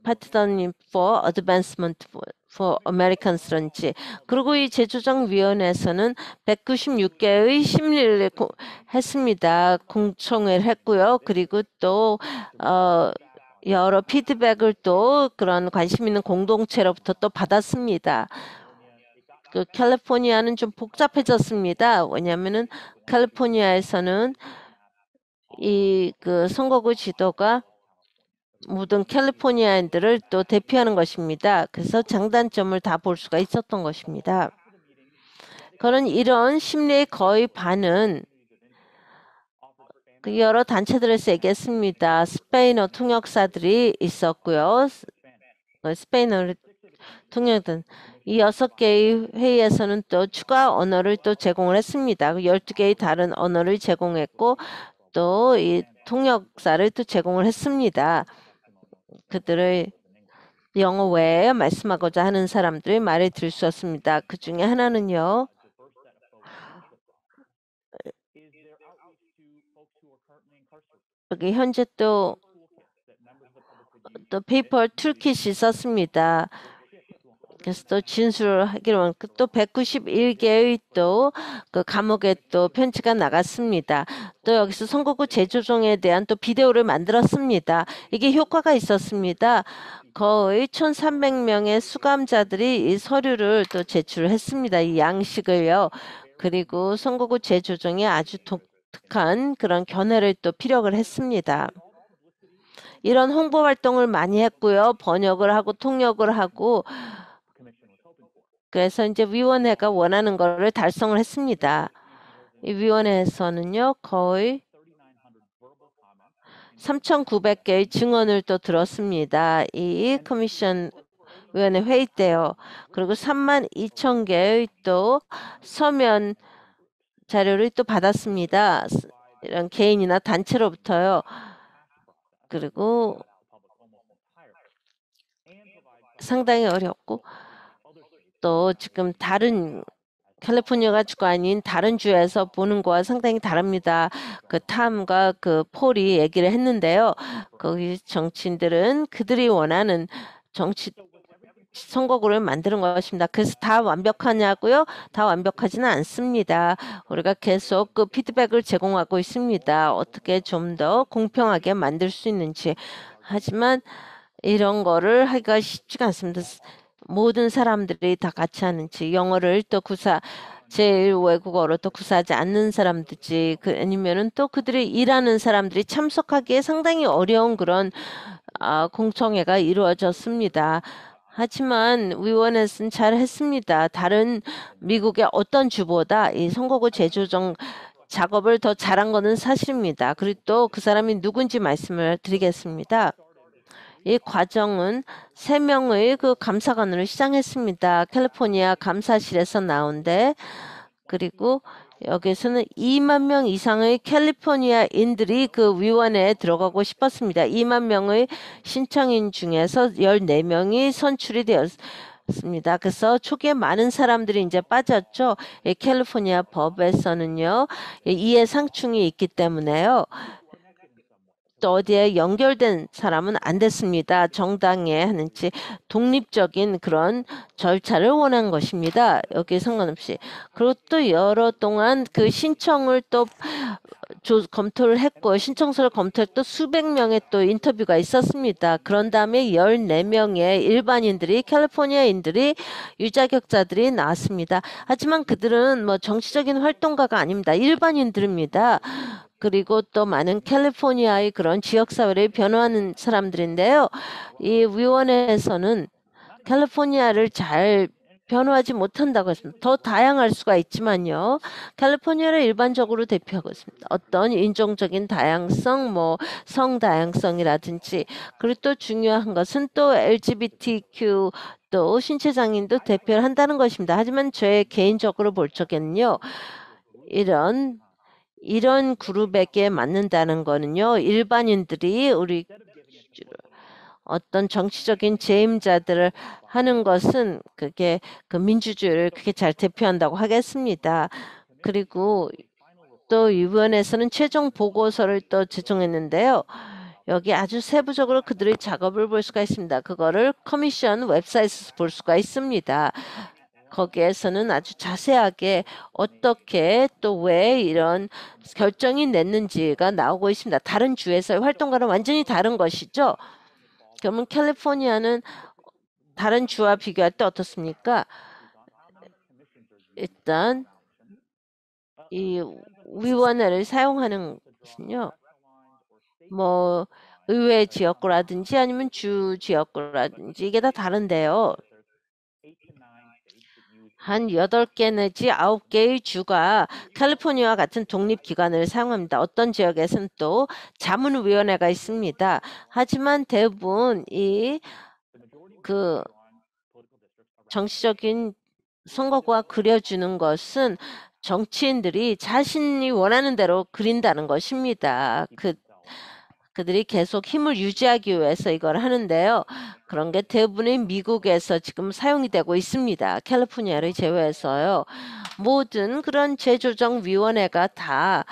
파트너님 for Advancement for Americans런지. 그리고 이 제조정위원회에서는 196개의 심리를 했습니다. 공청회를 했고요. 그리고 또 여러 피드백을 또 그런 관심 있는 공동체로부터 또 받았습니다. 그 캘리포니아는 좀 복잡해졌습니다. 왜냐하면은 캘리포니아에서는 이 그 선거구 지도가 모든 캘리포니아인들을 또 대표하는 것입니다. 그래서 장단점을 다 볼 수가 있었던 것입니다. 그런 이런 심리의 거의 반은 그 여러 단체들에서 얘기했습니다. 스페인어 통역사들이 있었고요. 스페인어 통역은 이 6개의 회의에서는 또 추가 언어를 또 제공을 했습니다. 12개의 다른 언어를 제공했고 또 이 통역사를 또 제공을 했습니다. 그들의 영어 외에 말씀하고자 하는 사람들의 말을 들을 수 없습니다. 그 중에 하나는요. 여기 현재 또 페이퍼 툴킷이 있었습니다. 그래서 또 진술을 하기로 또 191개의 또 그 감옥에 또 편지가 나갔습니다. 또 여기서 선거구 재조정에 대한 또 비디오를 만들었습니다. 이게 효과가 있었습니다. 거의 1,300명의 수감자들이 이 서류를 또 제출했습니다. 이 양식을요. 그리고 선거구 재조정에 아주 독특한 그런 견해를 또 피력을 했습니다. 이런 홍보 활동을 많이 했고요. 번역을 하고 통역을 하고 그래서 이제 위원회가 원하는 거를 달성을 했습니다. 이 위원회에서는요. 거의 3,900개의 증언을 또 들었습니다. 이 커미션 위원회 회의 때요. 그리고 32,000개의 또 서면 자료를 또 받았습니다. 이런 개인이나 단체로부터요. 그리고 상당히 어렵고 또 지금 다른 캘리포니아가 주가 아닌 다른 주에서 보는 거와 상당히 다릅니다. 그 탐과 그 폴이 얘기를 했는데요. 거기 정치인들은 그들이 원하는 선거구를 만드는 것입니다. 그래서 다 완벽하냐고요? 다 완벽하지는 않습니다. 우리가 계속 그 피드백을 제공하고 있습니다. 어떻게 좀 더 공평하게 만들 수 있는지. 하지만 이런 거를 하기가 쉽지가 않습니다. 모든 사람들이 다 같이 하는지 영어를 또 제일 외국어로 또 구사하지 않는 사람들지 아니면은 또 그들이 일하는 사람들이 참석하기에 상당히 어려운 그런 공청회가 이루어졌습니다. 하지만 위원회는 잘 했습니다. 다른 미국의 어떤 주보다 이 선거구 재조정 작업을 더 잘한 것은 사실입니다. 그리고 또 그 사람이 누군지 말씀을 드리겠습니다. 이 과정은 3명의 그 감사관으로 시작했습니다. 캘리포니아 감사실에서 나온데 그리고 여기서는 2만 명 이상의 캘리포니아인들이 그 위원회에 들어가고 싶었습니다. 2만 명의 신청인 중에서 14명이 선출이 되었습니다. 그래서 초기에 많은 사람들이 이제 빠졌죠. 이 캘리포니아 법에서는요. 이해상충이 있기 때문에요. 또 어디에 연결된 사람은 안 됐습니다. 정당에 하는지 독립적인 그런 절차를 원한 것입니다. 여기 상관없이. 그리고 또 여러 동안 그 신청을 또 검토를 했고 신청서를 검토했고 수백 명의 또 인터뷰가 있었습니다. 그런 다음에 14명의 일반인들이 캘리포니아인들이 유자격자들이 나왔습니다. 하지만 그들은 뭐 정치적인 활동가가 아닙니다. 일반인들입니다. 그리고 또 많은 캘리포니아의 그런 지역사회를 변호하는 사람들인데요. 이 위원회에서는 캘리포니아를 잘 변화하지 못한다고 했습니다. 더 다양할 수가 있지만요. 캘리포니아를 일반적으로 대표하고 있습니다. 어떤 인종적인 다양성, 뭐 성다양성이라든지, 그리고 또 중요한 것은 또 LGBTQ 또 신체장애인도 대표를 한다는 것입니다. 하지만 제 개인적으로 볼 적에는요. 이런 그룹에게 맞는다는 거는요. 일반인들이 우리 어떤 정치적인 재임자들을 하는 것은 그게 그 민주주의를 그게 잘 대표한다고 하겠습니다. 그리고 또 위원회에서는 최종 보고서를 또 제정했는데요. 여기 아주 세부적으로 그들의 작업을 볼 수가 있습니다. 그거를 커미션 웹사이트에서 볼 수가 있습니다. 거기에서는 아주 자세하게 어떻게 또 왜 이런 결정이 냈는지가 나오고 있습니다. 다른 주에서의 활동과는 완전히 다른 것이죠. 그러면 캘리포니아는 다른 주와 비교할 때 어떻습니까? 일단 이 위원회를 사용하는 것은요. 뭐 의회 지역구라든지 아니면 주 지역구라든지 이게 다 다른데요. 한 8개 내지 9개의 주가 캘리포니아와 같은 독립기관을 사용합니다. 어떤 지역에서는 또 자문위원회가 있습니다. 하지만 대부분 그 정치적인 선거구가 그려주는 것은 정치인들이 자신이 원하는 대로 그린다는 것입니다. 그들이 계속 힘을 유지하기 위해서 이걸 하는데요. 그런 게 대부분의 미국에서 지금 사용이 되고 있습니다. 캘리포니아를 제외해서요. 모든 그런 재조정위원회가 다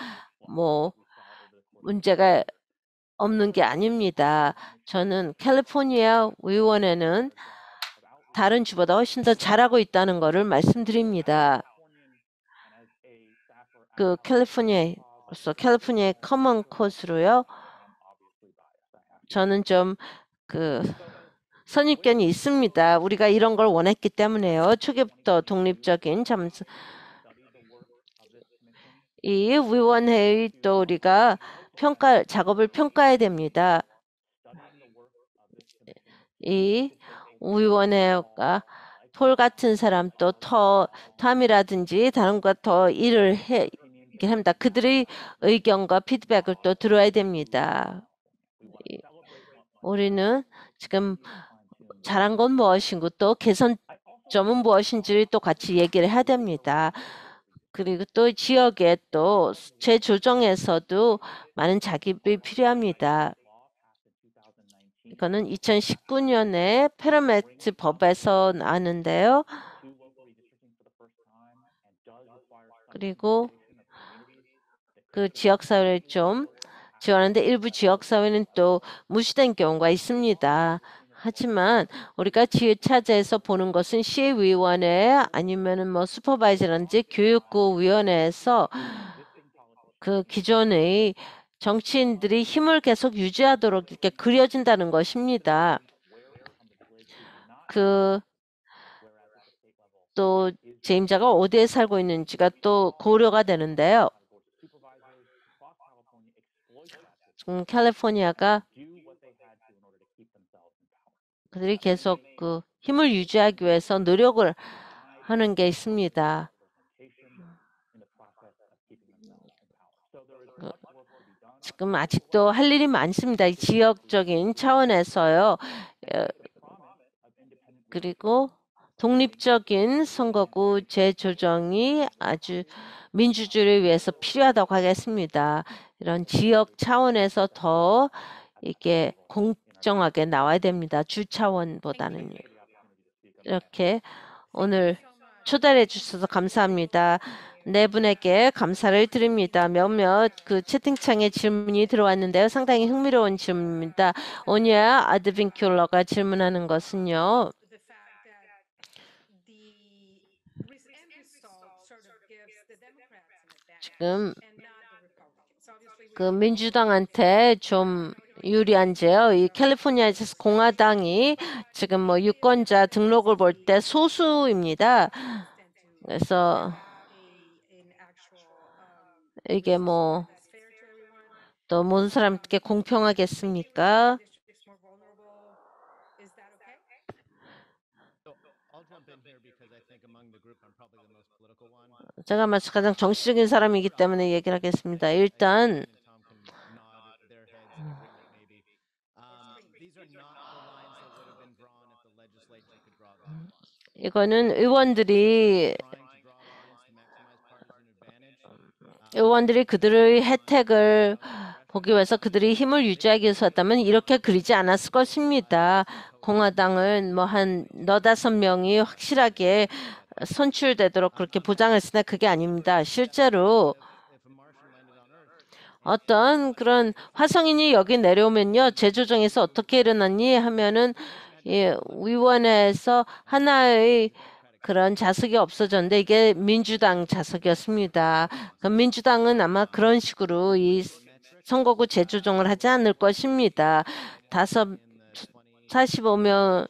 뭐 문제가 없는 게 아닙니다. 저는 캘리포니아 위원회는 다른 주보다 훨씬 더 잘하고 있다는 것을 말씀드립니다. 그 캘리포니아의 커먼 콧으로요. 저는 좀 선입견이 있습니다. 우리가 이런 걸 원했기 때문에요. 초기부터 독립적인 이 위원회의 또 우리가 작업을 평가해야 됩니다. 이 위원회가 폴 같은 사람 또 탐이라든지 다른 것 더 일을 합니다. 그들의 의견과 피드백을 또 들어야 됩니다. 우리는 지금 잘한 건 무엇이고 또 개선점은 무엇인지를 또 같이 얘기를 해야 됩니다. 그리고 또 지역에 또 재조정에서도 많은 작업이 필요합니다. 이거는 2019년에 페르메트 법에서 나왔는데요. 그리고 그 지역사회를 좀 지원하는데 일부 지역사회는 또 무시된 경우가 있습니다. 하지만 우리가 지자체에서 보는 것은 시의위원회 아니면은 뭐 슈퍼바이저라든지 교육부 위원회에서 그 기존의 정치인들이 힘을 계속 유지하도록 이렇게 그려진다는 것입니다. 또 재임자가 어디에 살고 있는지가 또 고려가 되는데요. 지금 캘리포니아가 그들이 계속 그 힘을 유지하기 위해서 노력을 하는 게 있습니다. 지금 아직도 할 일이 많습니다. 지역적인 차원에서요. 그리고 독립적인 선거구 재조정이 아주 민주주의를 위해서 필요하다고 하겠습니다. 이런 지역 차원에서 더 이게 공정하게 나와야 됩니다. 주 차원보다는요. 이렇게 오늘 초대해 주셔서 감사합니다. 네 분에게 감사를 드립니다. 몇몇 그 채팅창에 질문이 들어왔는데요. 상당히 흥미로운 질문입니다. 오니아 아드빈큘러가 질문하는 것은요. 지금 그 민주당한테 좀 유리한지요. 이 캘리포니아에서 공화당이 지금 뭐 유권자 등록을 볼 때 소수입니다. 그래서 이게 뭐 또 모든 사람께 공평하겠습니까? 제가 가장 정치적인 사람이기 때문에 얘기를 하겠습니다. 일단 이거는 의원들이 그들의 혜택을 보기 위해서 그들이 힘을 유지하기 위해서 했다면 이렇게 그리지 않았을 것입니다. 공화당은 뭐 한 너다섯 명이 확실하게 선출되도록 그렇게 보장했으나 그게 아닙니다. 실제로 어떤 그런 화성인이 여기 내려오면요. 재조정에서 어떻게 일어났니 하면은 위원회에서 하나의 그런 자석이 없어졌는데 이게 민주당 자석이었습니다. 그럼 민주당은 아마 그런 식으로 이 선거구 재조정을 하지 않을 것입니다. 45년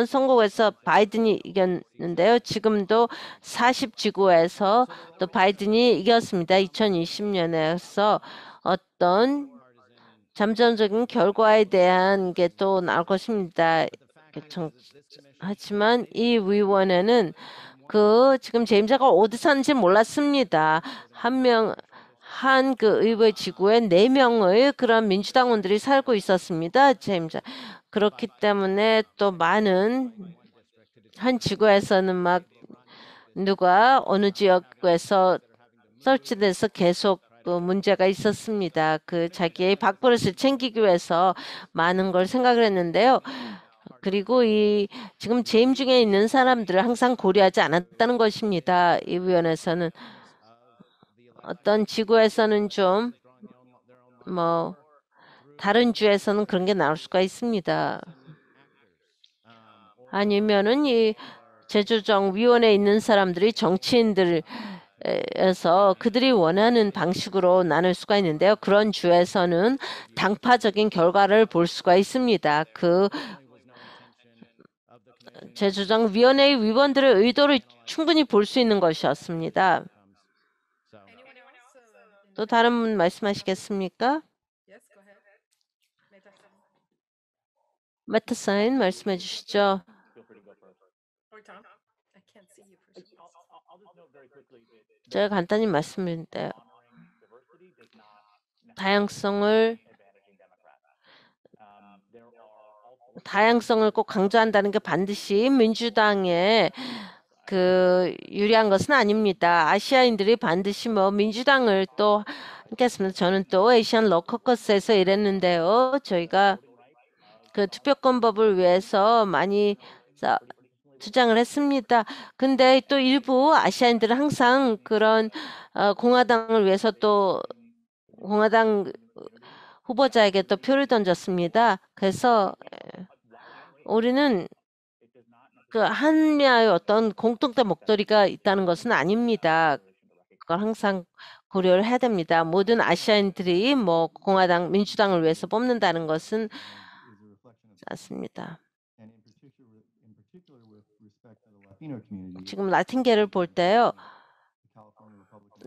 선거구에서 바이든이 이겼는데요. 지금도 40지구에서 또 바이든이 이겼습니다. 2020년에서 어떤 잠정적인 결과에 대한 게 또 나올 것입니다. 하지만 이 위원회는 지금 제임스가 어디 사는지 몰랐습니다. 한 그 의회 지구에 4명의 그런 민주당원들이 살고 있었습니다. 제임스. 그렇기 때문에 또 많은 한 지구에서는 막 누가 어느 지역에서 설치돼서 계속 문제가 있었습니다. 자기의 밥그릇을 챙기기 위해서 많은 걸 생각을 했는데요. 그리고 지금 재임 중에 있는 사람들을 항상 고려하지 않았다는 것입니다. 이 위원회에서는 어떤 지구에서는 좀 다른 주에서는 그런 게 나올 수가 있습니다. 아니면은 이 재조정 위원회에 있는 사람들이 정치인들에서 그들이 원하는 방식으로 나눌 수가 있는데요. 그런 주에서는 당파적인 결과를 볼 수가 있습니다. 재조정 위원회의 위원들의 의도를 충분히 볼 수 있는 것이었습니다. 또 다른 분 말씀하시겠습니까? 메타사인 말씀해 주시죠. 제가 간단히 말씀드린데요. 다양성을 꼭 강조한다는 게 반드시 민주당에 유리한 것은 아닙니다. 아시아인들이 반드시 민주당을 또 함께했습니다. 저는 또 에이시안 러커커스에서 일했는데요. 저희가 투표권법을 위해서 많이 주장을 했습니다. 근데 또 일부 아시아인들은 항상 그런 공화당을 위해서 또 공화당 후보자에게 또 표를 던졌습니다. 그래서 우리는 한미의 어떤 공통된 목소리가 있다는 것은 아닙니다. 그걸 항상 고려를 해야 됩니다. 모든 아시아인들이 공화당, 민주당을 위해서 뽑는다는 것은 않습니다. 지금 라틴계를 볼 때요.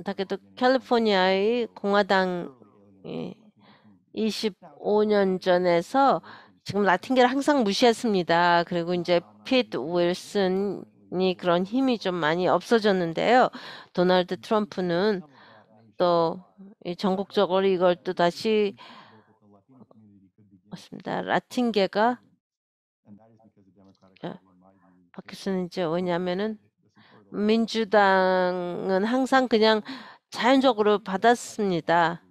다케도 캘리포니아의 공화당이 25년 전에서 지금 라틴계를 항상 무시했습니다. 그리고 이제 피트 윌슨이 그런 힘이 좀 많이 없어졌는데요. 도널드 트럼프는 또 전국적으로 이걸 또 다시 맞습니다. 라틴계가 바뀌었는 이제 왜냐하면은 민주당은 항상 그냥 자연적으로 받았습니다.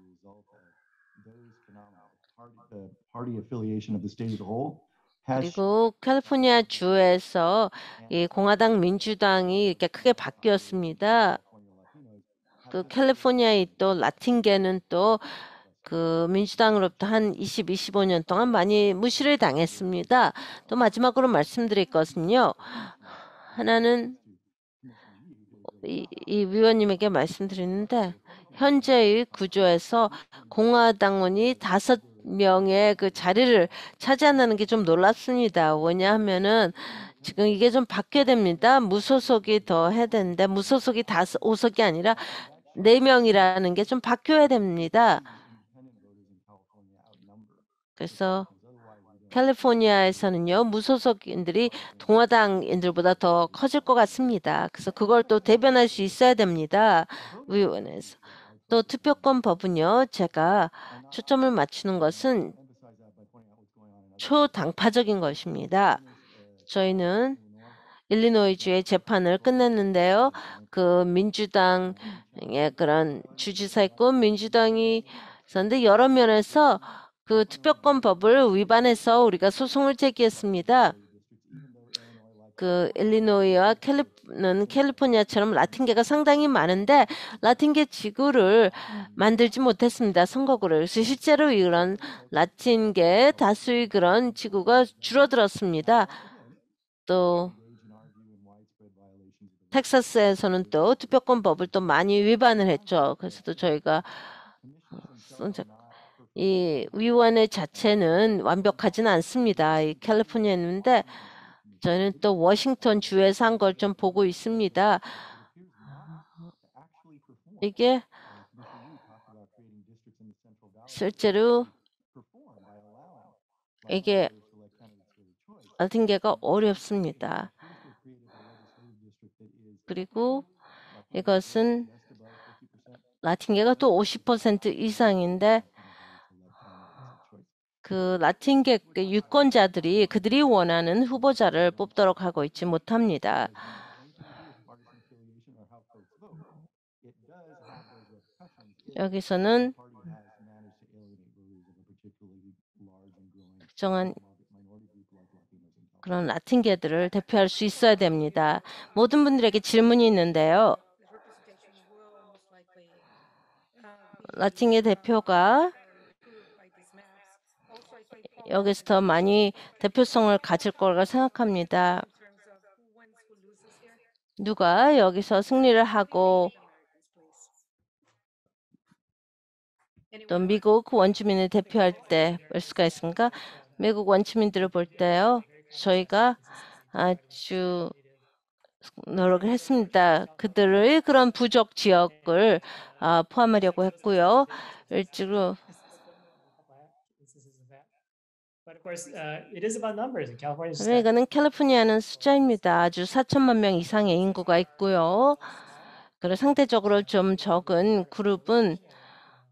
그리고 캘리포니아 주에서 이 공화당 민주당이 이렇게 크게 바뀌었습니다. 캘리포니아의 또 라틴계는 또 민주당으로부터 한 25년 동안 많이 무시를 당했습니다. 또 마지막으로 말씀드릴 것은요. 하나는 이 위원님에게 말씀드리는데 현재의 구조에서 공화당원이 5명의 자리를 차지한다는 게 좀 놀랍습니다. 왜냐하면은 지금 이게 좀 바뀌어야 됩니다. 무소속이 더 해야 되는데 무소속이 5석이 아니라 4명이라는 게 좀 바뀌어야 됩니다. 그래서 캘리포니아에서는요, 무소속인들이 공화당인들보다 더 커질 것 같습니다. 그래서 그걸 또 대변할 수 있어야 됩니다. 의원에서. 또 투표권 법은요, 제가 초점을 맞추는 것은 초당파적인 것입니다. 저희는 일리노이주의 재판을 끝냈는데요. 그 민주당의 그런 주지사 있고 민주당이 있었는데 여러 면에서 그 투표권 법을 위반해서 우리가 소송을 제기했습니다. 그 일리노이와 캘리포니아처럼 라틴계가 상당히 많은데 라틴계 지구를 만들지 못했습니다. 선거구를. 그래서 실제로 이런 라틴계 다수의 그런 지구가 줄어들었습니다. 또 텍사스에서는 또 투표권 법을 또 많이 위반을 했죠. 그래서 또 저희가 이 위원회 자체는 완벽하진 않습니다. 이 캘리포니아인데 저는 또 워싱턴 주에서 한 걸 좀 보고 있습니다. 이게 실제로 이게 라틴계가 어렵습니다. 그리고 이것은 라틴계가 또 50% 이상인데 그 라틴계 유권자들이 그들이 원하는 후보자를 뽑도록 하고 있지 못합니다. 여기서는 특정한 그런 라틴계들을 대표할 수 있어야 됩니다. 모든 분들에게 질문이 있는데요. 라틴계 대표가 여기서 더 많이 대표성을 가질 거라고 생각합니다. 누가 여기서 승리를 하고 또 미국 원주민을 대표할 때 볼 수가 있습니까? 미국 원주민들을 볼 때요. 저희가 아주 노력을 했습니다. 그들의 그런 부족 지역을 포함하려고 했고요. 일주로 이거는 캘리포니아는 숫자입니다. 아주 4천만 명 이상의 인구가 있고요. 그리고 상대적으로 좀 적은 그룹은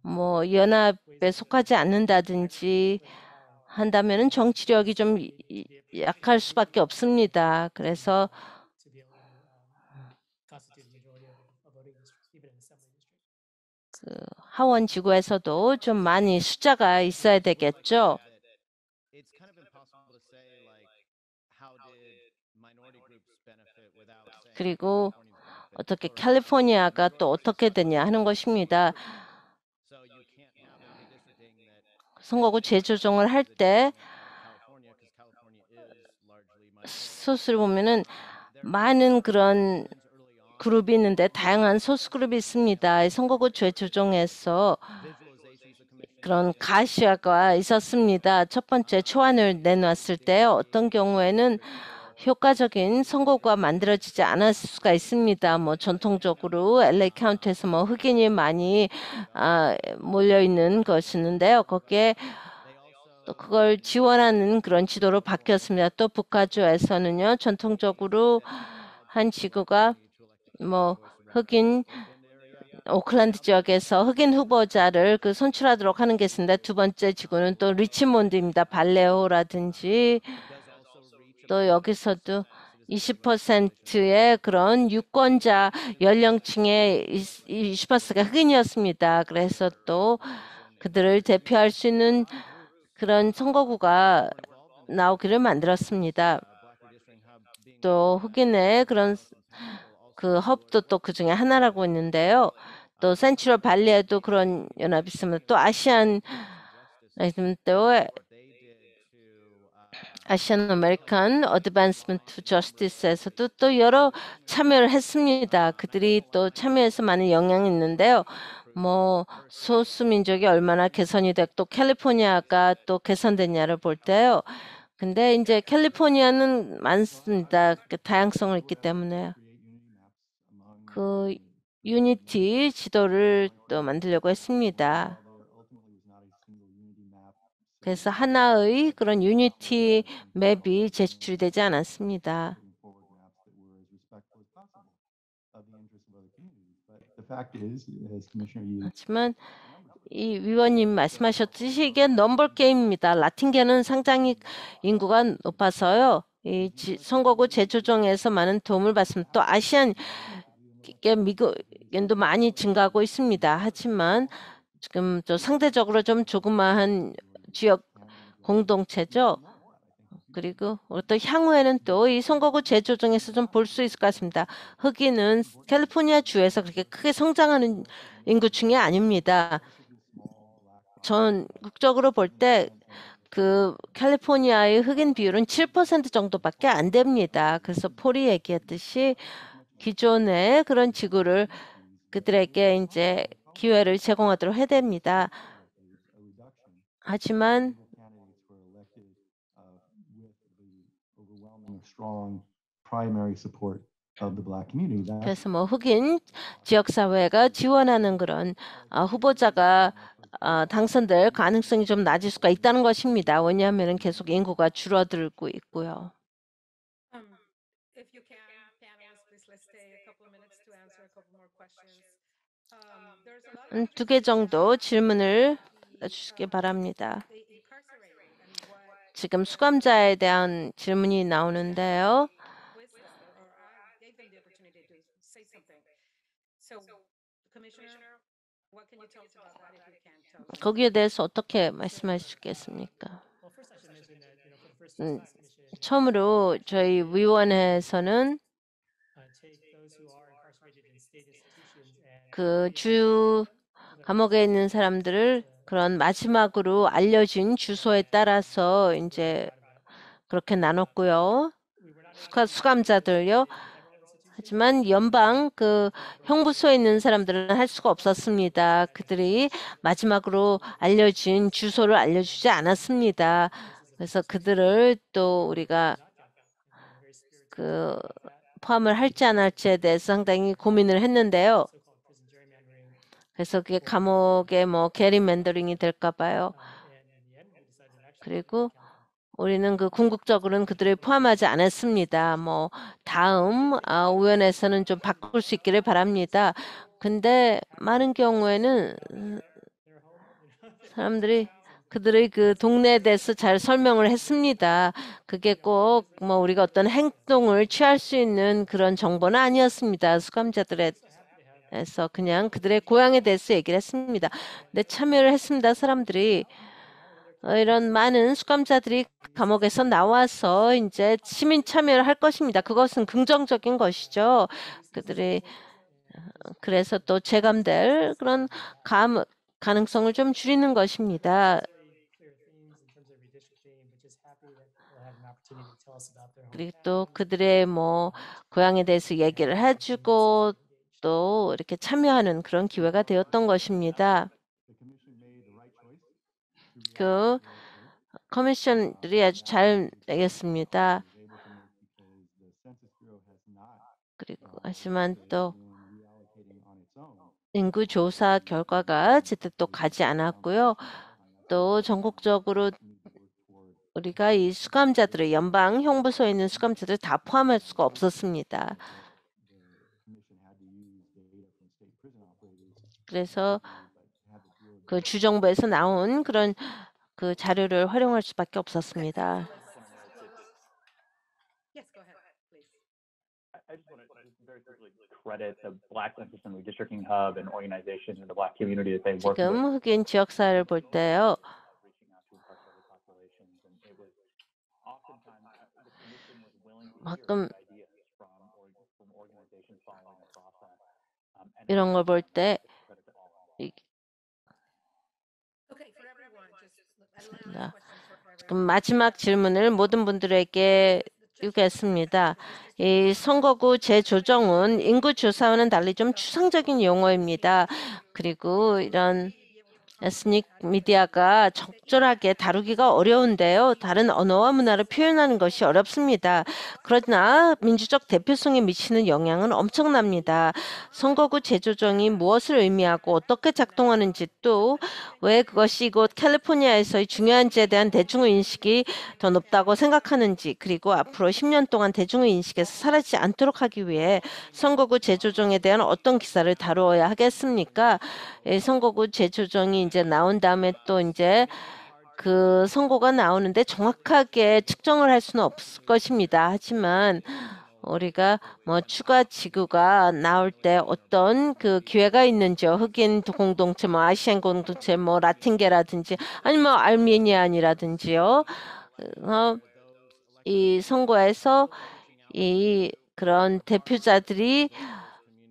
뭐 연합에 속하지 않는다든지 한다면은 정치력이 좀 약할 수밖에 없습니다. 그래서 그 하원 지구에서도 좀 많이 숫자가 있어야 되겠죠. 그리고 어떻게 캘리포니아가 또 어떻게 되냐 하는 것입니다. 선거구 재조정을 할 때 소수를 보면은 많은 그런 그룹이 있는데 다양한 소수 그룹이 있습니다. 선거구 재조정에서 그런 가시화가 있었습니다. 첫 번째 초안을 내놨을 때 어떤 경우에는 효과적인 선거구가 만들어지지 않았을 수가 있습니다. 뭐 전통적으로 LA 카운티에서 뭐 흑인이 많이 몰려 있는 것이었는데요. 거기에 또 그걸 지원하는 그런 지도로 바뀌었습니다. 또 북가주에서는요, 전통적으로 한 지구가 뭐 흑인 오클랜드 지역에서 흑인 후보자를 그 선출하도록 하는 게 있습니다. 두 번째 지구는 또 리치몬드입니다. 발레오라든지 또 여기서도 20%의 그런 유권자 연령층의 20%가 흑인이었습니다. 그래서 또 그들을 대표할 수 있는 그런 선거구가 나오기를 만들었습니다. 또 흑인의 그런 그 헙도 또 그 중에 하나라고 있는데요. 또 센트럴 발리에도 그런 연합이 있습니다. 또 또 아시안 아메리칸 어드밴스먼트 저스티스에서도 또 여러 참여를 했습니다. 그들이 또 참여해서 많은 영향이 있는데요. 뭐 소수민족이 얼마나 개선이 됐고 또 캘리포니아가 또 개선됐냐를 볼 때요. 근데 이제 캘리포니아는 많습니다. 그 다양성을 있기 때문에 그 유니티 지도를 또 만들려고 했습니다. 그래서 하나의 그런 유니티 맵이 제출이 되지 않았습니다. 하지만 이 위원님 말씀하셨듯이 이게 넘버 게임입니다. 라틴계는 상당히 인구가 높아서요. 이 선거구 재조정에서 많은 도움을 받습니다. 또 아시안 미국인도 많이 증가하고 있습니다. 하지만 지금 또 상대적으로 좀 조그마한 지역 공동체죠. 그리고 또 향후에는 또 이 선거구 재조정에서 좀 볼 수 있을 것 같습니다. 흑인은 캘리포니아 주에서 그렇게 크게 성장하는 인구층이 아닙니다. 전국적으로 볼 때 그 캘리포니아의 흑인 비율은 7% 정도밖에 안 됩니다. 그래서 폴이 얘기했듯이 기존의 그런 지구를 그들에게 이제 기회를 제공하도록 해야 됩니다. 하지만 그래서 뭐 흑인 지역사회가 지원하는 그런 후보자가 당선될 가능성이 좀 낮을 수가 있다는 것입니다. 왜냐하면 계속 인구가 줄어들고 있고요. 두 개 정도 질문을 주시기 바랍니다. 지금 수감자에 대한 질문이 나오는데요. 거기에 대해서 어떻게 말씀하시겠습니까? 처음으로 저희 위원회에서는 그 주 감옥에 있는 사람들을 그런 마지막으로 알려진 주소에 따라서 이제 그렇게 나눴고요. 수감자들요. 하지만 연방 그 형부소에 있는 사람들은 할 수가 없었습니다. 그들이 마지막으로 알려진 주소를 알려주지 않았습니다. 그래서 그들을 또 우리가 그 포함을 할지 안 할지에 대해서 상당히 고민을 했는데요. 그래서 그게 감옥에 뭐 게리맨더링이 될까 봐요. 그리고 우리는 그 궁극적으로는 그들을 포함하지 않았습니다. 뭐 다음 위원회에서는 좀 바꿀 수 있기를 바랍니다. 근데 많은 경우에는 사람들이 그들의 그 동네에 대해서 잘 설명을 했습니다. 그게 꼭 뭐 우리가 어떤 행동을 취할 수 있는 그런 정보는 아니었습니다. 수감자들에서 그냥 그들의 고향에 대해서 얘기를 했습니다. 근데 참여를 했습니다. 사람들이 이런 많은 수감자들이 감옥에서 나와서 이제 시민 참여를 할 것입니다. 그것은 긍정적인 것이죠. 그들이 그래서 또 재감될 그런 가능성을 좀 줄이는 것입니다. 그리고 또 그들의 뭐 고향에 대해서 얘기를 해주고 또 이렇게 참여하는 그런 기회가 되었던 것입니다. 그 커미션들이 아주 잘 내겠습니다. 그리고 하지만 또 인구 조사 결과가 제대로 가지 않았고요. 또 전국적으로 우리가 이 수감자들을 연방 형부소에 있는 수감자들을 다 포함할 수가 없었습니다. 그래서 그 주정부에서 나온 그런 그 자료를 활용할 수밖에 없었습니다. 지금 흑인 지역사회를 볼 때요. 가끔 이런 걸 볼 때 그럼 마지막 질문을 모든 분들에게 주겠습니다. 이 선거구 재조정은 인구 조사와는 달리 좀 추상적인 용어입니다. 그리고 이런 에스닉 미디어가 적절하게 다루기가 어려운데요. 다른 언어와 문화를 표현하는 것이 어렵습니다. 그러나 민주적 대표성에 미치는 영향은 엄청납니다. 선거구 재조정이 무엇을 의미하고 어떻게 작동하는지 또 왜 그것이 이곳 캘리포니아에서의 중요한지에 대한 대중의 인식이 더 높다고 생각하는지 그리고 앞으로 10년 동안 대중의 인식에서 사라지지 않도록 하기 위해 선거구 재조정에 대한 어떤 기사를 다루어야 하겠습니까? 선거구 재조정이 이제 나온 다음에 또 이제 그 선거가 나오는데 정확하게 측정을 할 수는 없을 것입니다. 하지만 우리가 뭐 추가 지구가 나올 때 어떤 그 기회가 있는지요. 흑인 공동체, 뭐 아시안 공동체, 뭐 라틴계라든지 아니면 뭐 알메니안이라든지요. 이 선거에서 이 그런 대표자들이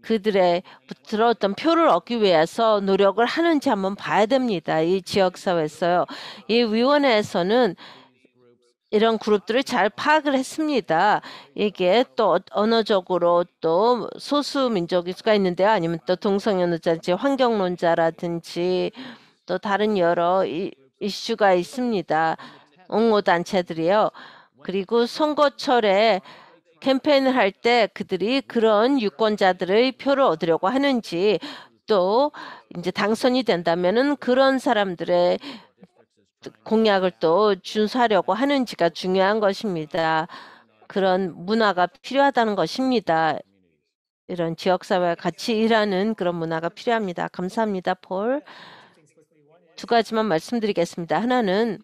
그들의 들었던 표를 얻기 위해서 노력을 하는지 한번 봐야 됩니다. 이 지역사회에서요. 이 위원회에서는 이런 그룹들을 잘 파악을 했습니다. 이게 또 언어적으로 또 소수 민족일 수가 있는데요. 아니면 또 동성연애자든지 환경론자라든지 또 다른 여러 이슈가 있습니다. 옹호단체들이요. 그리고 선거철에 캠페인을 할 때 그들이 그런 유권자들의 표를 얻으려고 하는지 또 이제 당선이 된다면은 그런 사람들의 공약을 또 준수하려고 하는지가 중요한 것입니다. 그런 문화가 필요하다는 것입니다. 이런 지역사회와 같이 일하는 그런 문화가 필요합니다. 감사합니다, 폴. 두 가지만 말씀드리겠습니다. 하나는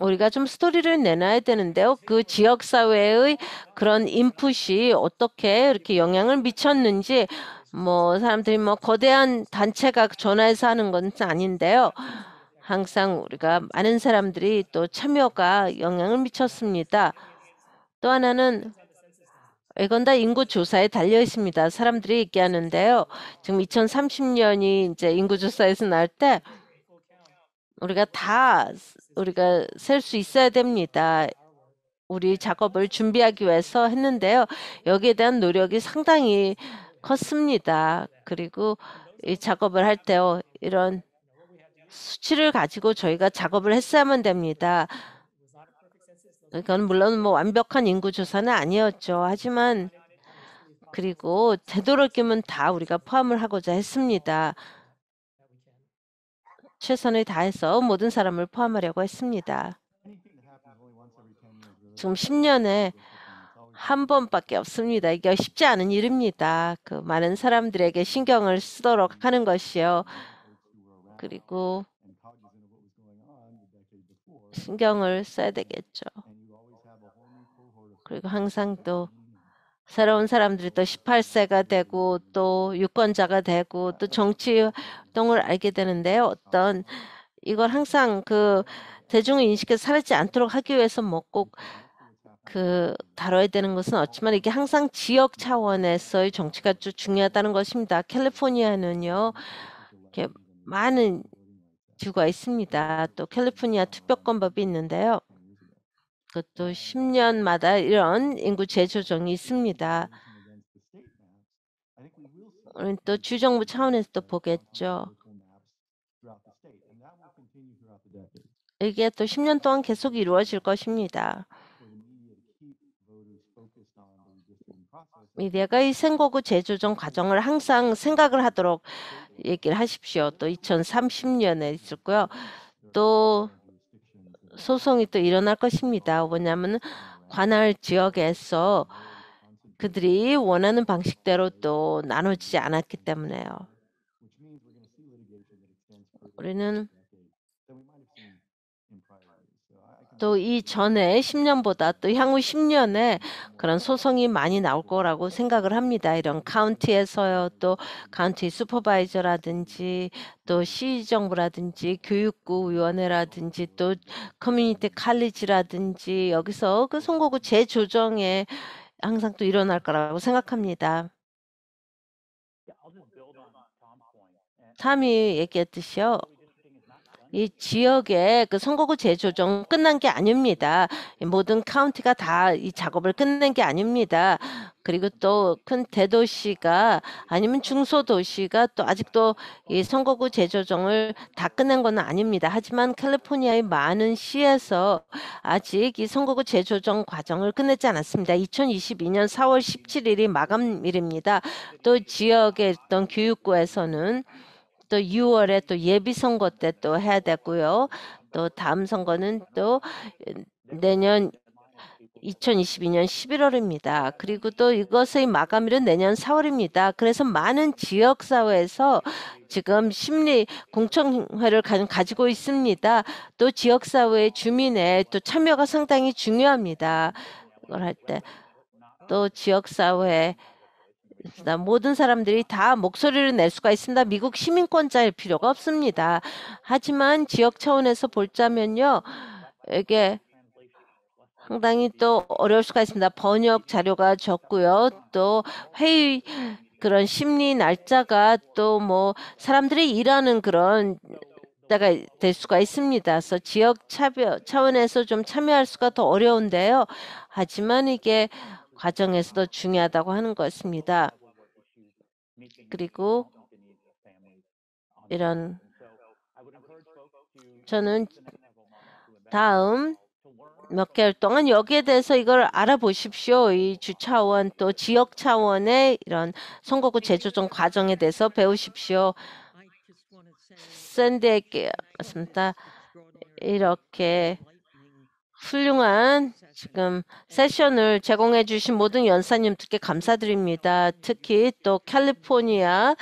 우리가 좀 스토리를 내놔야 되는데요. 그 지역사회의 그런 인풋이 어떻게 이렇게 영향을 미쳤는지 뭐 사람들이 뭐 거대한 단체가 전화해서 하는 건 아닌데요. 항상 우리가 많은 사람들이 또 참여가 영향을 미쳤습니다. 또 하나는 이건 다 인구 조사에 달려 있습니다. 사람들이 얘기하는데요. 지금 2030년이 이제 인구 조사에서 나올 때 우리가 셀 수 있어야 됩니다. 우리 작업을 준비하기 위해서 했는데요. 여기에 대한 노력이 상당히 컸습니다. 그리고 이 작업을 할 때요. 이런 수치를 가지고 저희가 작업을 했어야만 됩니다. 이건 물론 뭐 완벽한 인구 조사는 아니었죠. 하지만 그리고 되도록이면 다 우리가 포함을 하고자 했습니다. 최선을 다해서 모든 사람을 포함하려고 했습니다. 지금 10년에 한 번밖에 없습니다. 이게 쉽지 않은 일입니다. 그 많은 사람들에게 신경을 쓰도록 하는 것이요. 그리고 신경을 써야 되겠죠. 그리고 항상 또 새로운 사람들이 또 18세가 되고 또 유권자가 되고 또 정치 활동을 알게 되는데요. 이걸 항상 그 대중의 인식에서 사라지지 않도록 하기 위해서 뭐 꼭 그 다뤄야 되는 것은 없지만 이게 항상 지역 차원에서의 정치가 좀 중요하다는 것입니다. 캘리포니아는요, 이렇게 많은 주가 있습니다. 또 캘리포니아 투표권법이 있는데요. 그것도 10년마다 이런 인구 재조정이 있습니다. 우리는 또 주정부 차원에서 또 보겠죠. 이게 또 10년 동안 계속 이루어질 것입니다. 미디어가 이 선거구 재조정 과정을 항상 생각을 하도록 얘기를 하십시오. 또 2030년에 있었고요. 또 소송이 또 일어날 것입니다. 뭐냐면 관할 지역에서 그들이 원하는 방식대로 또 나눠지지 않았기 때문에요. 우리는 또 이전에 10년보다 또 향후 10년에 그런 소송이 많이 나올 거라고 생각을 합니다. 이런 카운티에서요. 또 카운티 슈퍼바이저라든지 또 시정부라든지 교육부 위원회라든지 또 커뮤니티 칼리지라든지 여기서 그 선거구 재조정에 항상 또 일어날 거라고 생각합니다. 탐이 얘기했듯이요. 이 지역의 그 선거구 재조정 끝난 게 아닙니다. 모든 카운티가 다 이 작업을 끝낸 게 아닙니다. 그리고 또 큰 대도시가 아니면 중소도시가 또 아직도 이 선거구 재조정을 다 끝낸 건 아닙니다. 하지만 캘리포니아의 많은 시에서 아직 이 선거구 재조정 과정을 끝내지 않았습니다. 2022년 4월 17일이 마감일입니다. 또 지역의 어떤 교육부에서는 또 6월에 또 예비 선거 때 또 해야 되고요. 또 다음 선거는 또 내년 2022년 11월입니다. 그리고 또 이것의 마감일은 내년 4월입니다. 그래서 많은 지역사회에서 지금 심리 공청회를 가지고 있습니다. 또 지역사회 주민의 또 참여가 상당히 중요합니다. 이걸 할 때 또 지역사회 모든 사람들이 다 목소리를 낼 수가 있습니다. 미국 시민권자일 필요가 없습니다. 하지만 지역 차원에서 보자면요. 이게 상당히 또 어려울 수가 있습니다. 번역 자료가 적고요. 또 회의 그런 심리 날짜가 또 뭐 사람들이 일하는 그런 때가 될 수가 있습니다. 그래서 지역 차원에서 좀 참여할 수가 더 어려운데요. 하지만 이게 과정에서도 중요하다고 하는 것입니다. 그리고 이런 저는 다음 몇 개월 동안 여기에 대해서 이걸 알아보십시오. 이 주 차원 또 지역 차원의 이런 선거구 재조정 과정에 대해서 배우십시오. 샌디에게 맞습니다. 이렇게 훌륭한 지금 세션을 제공해 주신 모든 연사님들께 감사드립니다. 특히 또 캘리포니아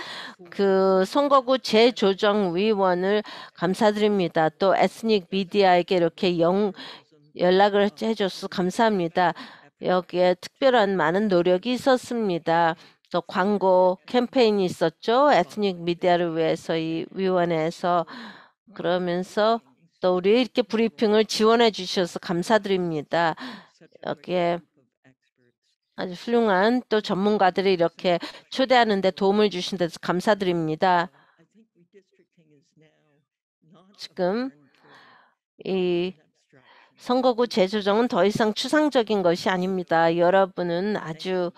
그 선거구 재조정위원을 감사드립니다. 또 에스닉 미디어에게 이렇게 연락을 해줘서 감사합니다. 여기에 특별한 많은 노력이 있었습니다. 또 광고 캠페인이 있었죠. 에스닉 미디어를 위해서 이 위원회에서 그러면서 또 우리 이렇게 브리핑을 지원해 주셔서 감사드립니다. 여기에 아주 훌륭한 또 전문가들이 이렇게 초대하는 데 도움을 주신 데서 감사드립니다. 지금 이 선거구 재조정은 더 이상 추상적인 것이 아닙니다. 여러분은 아주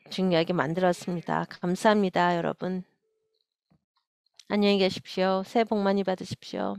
중요하게 만들었습니다. 감사합니다, 여러분. 안녕히 계십시오. 새해 복 많이 받으십시오.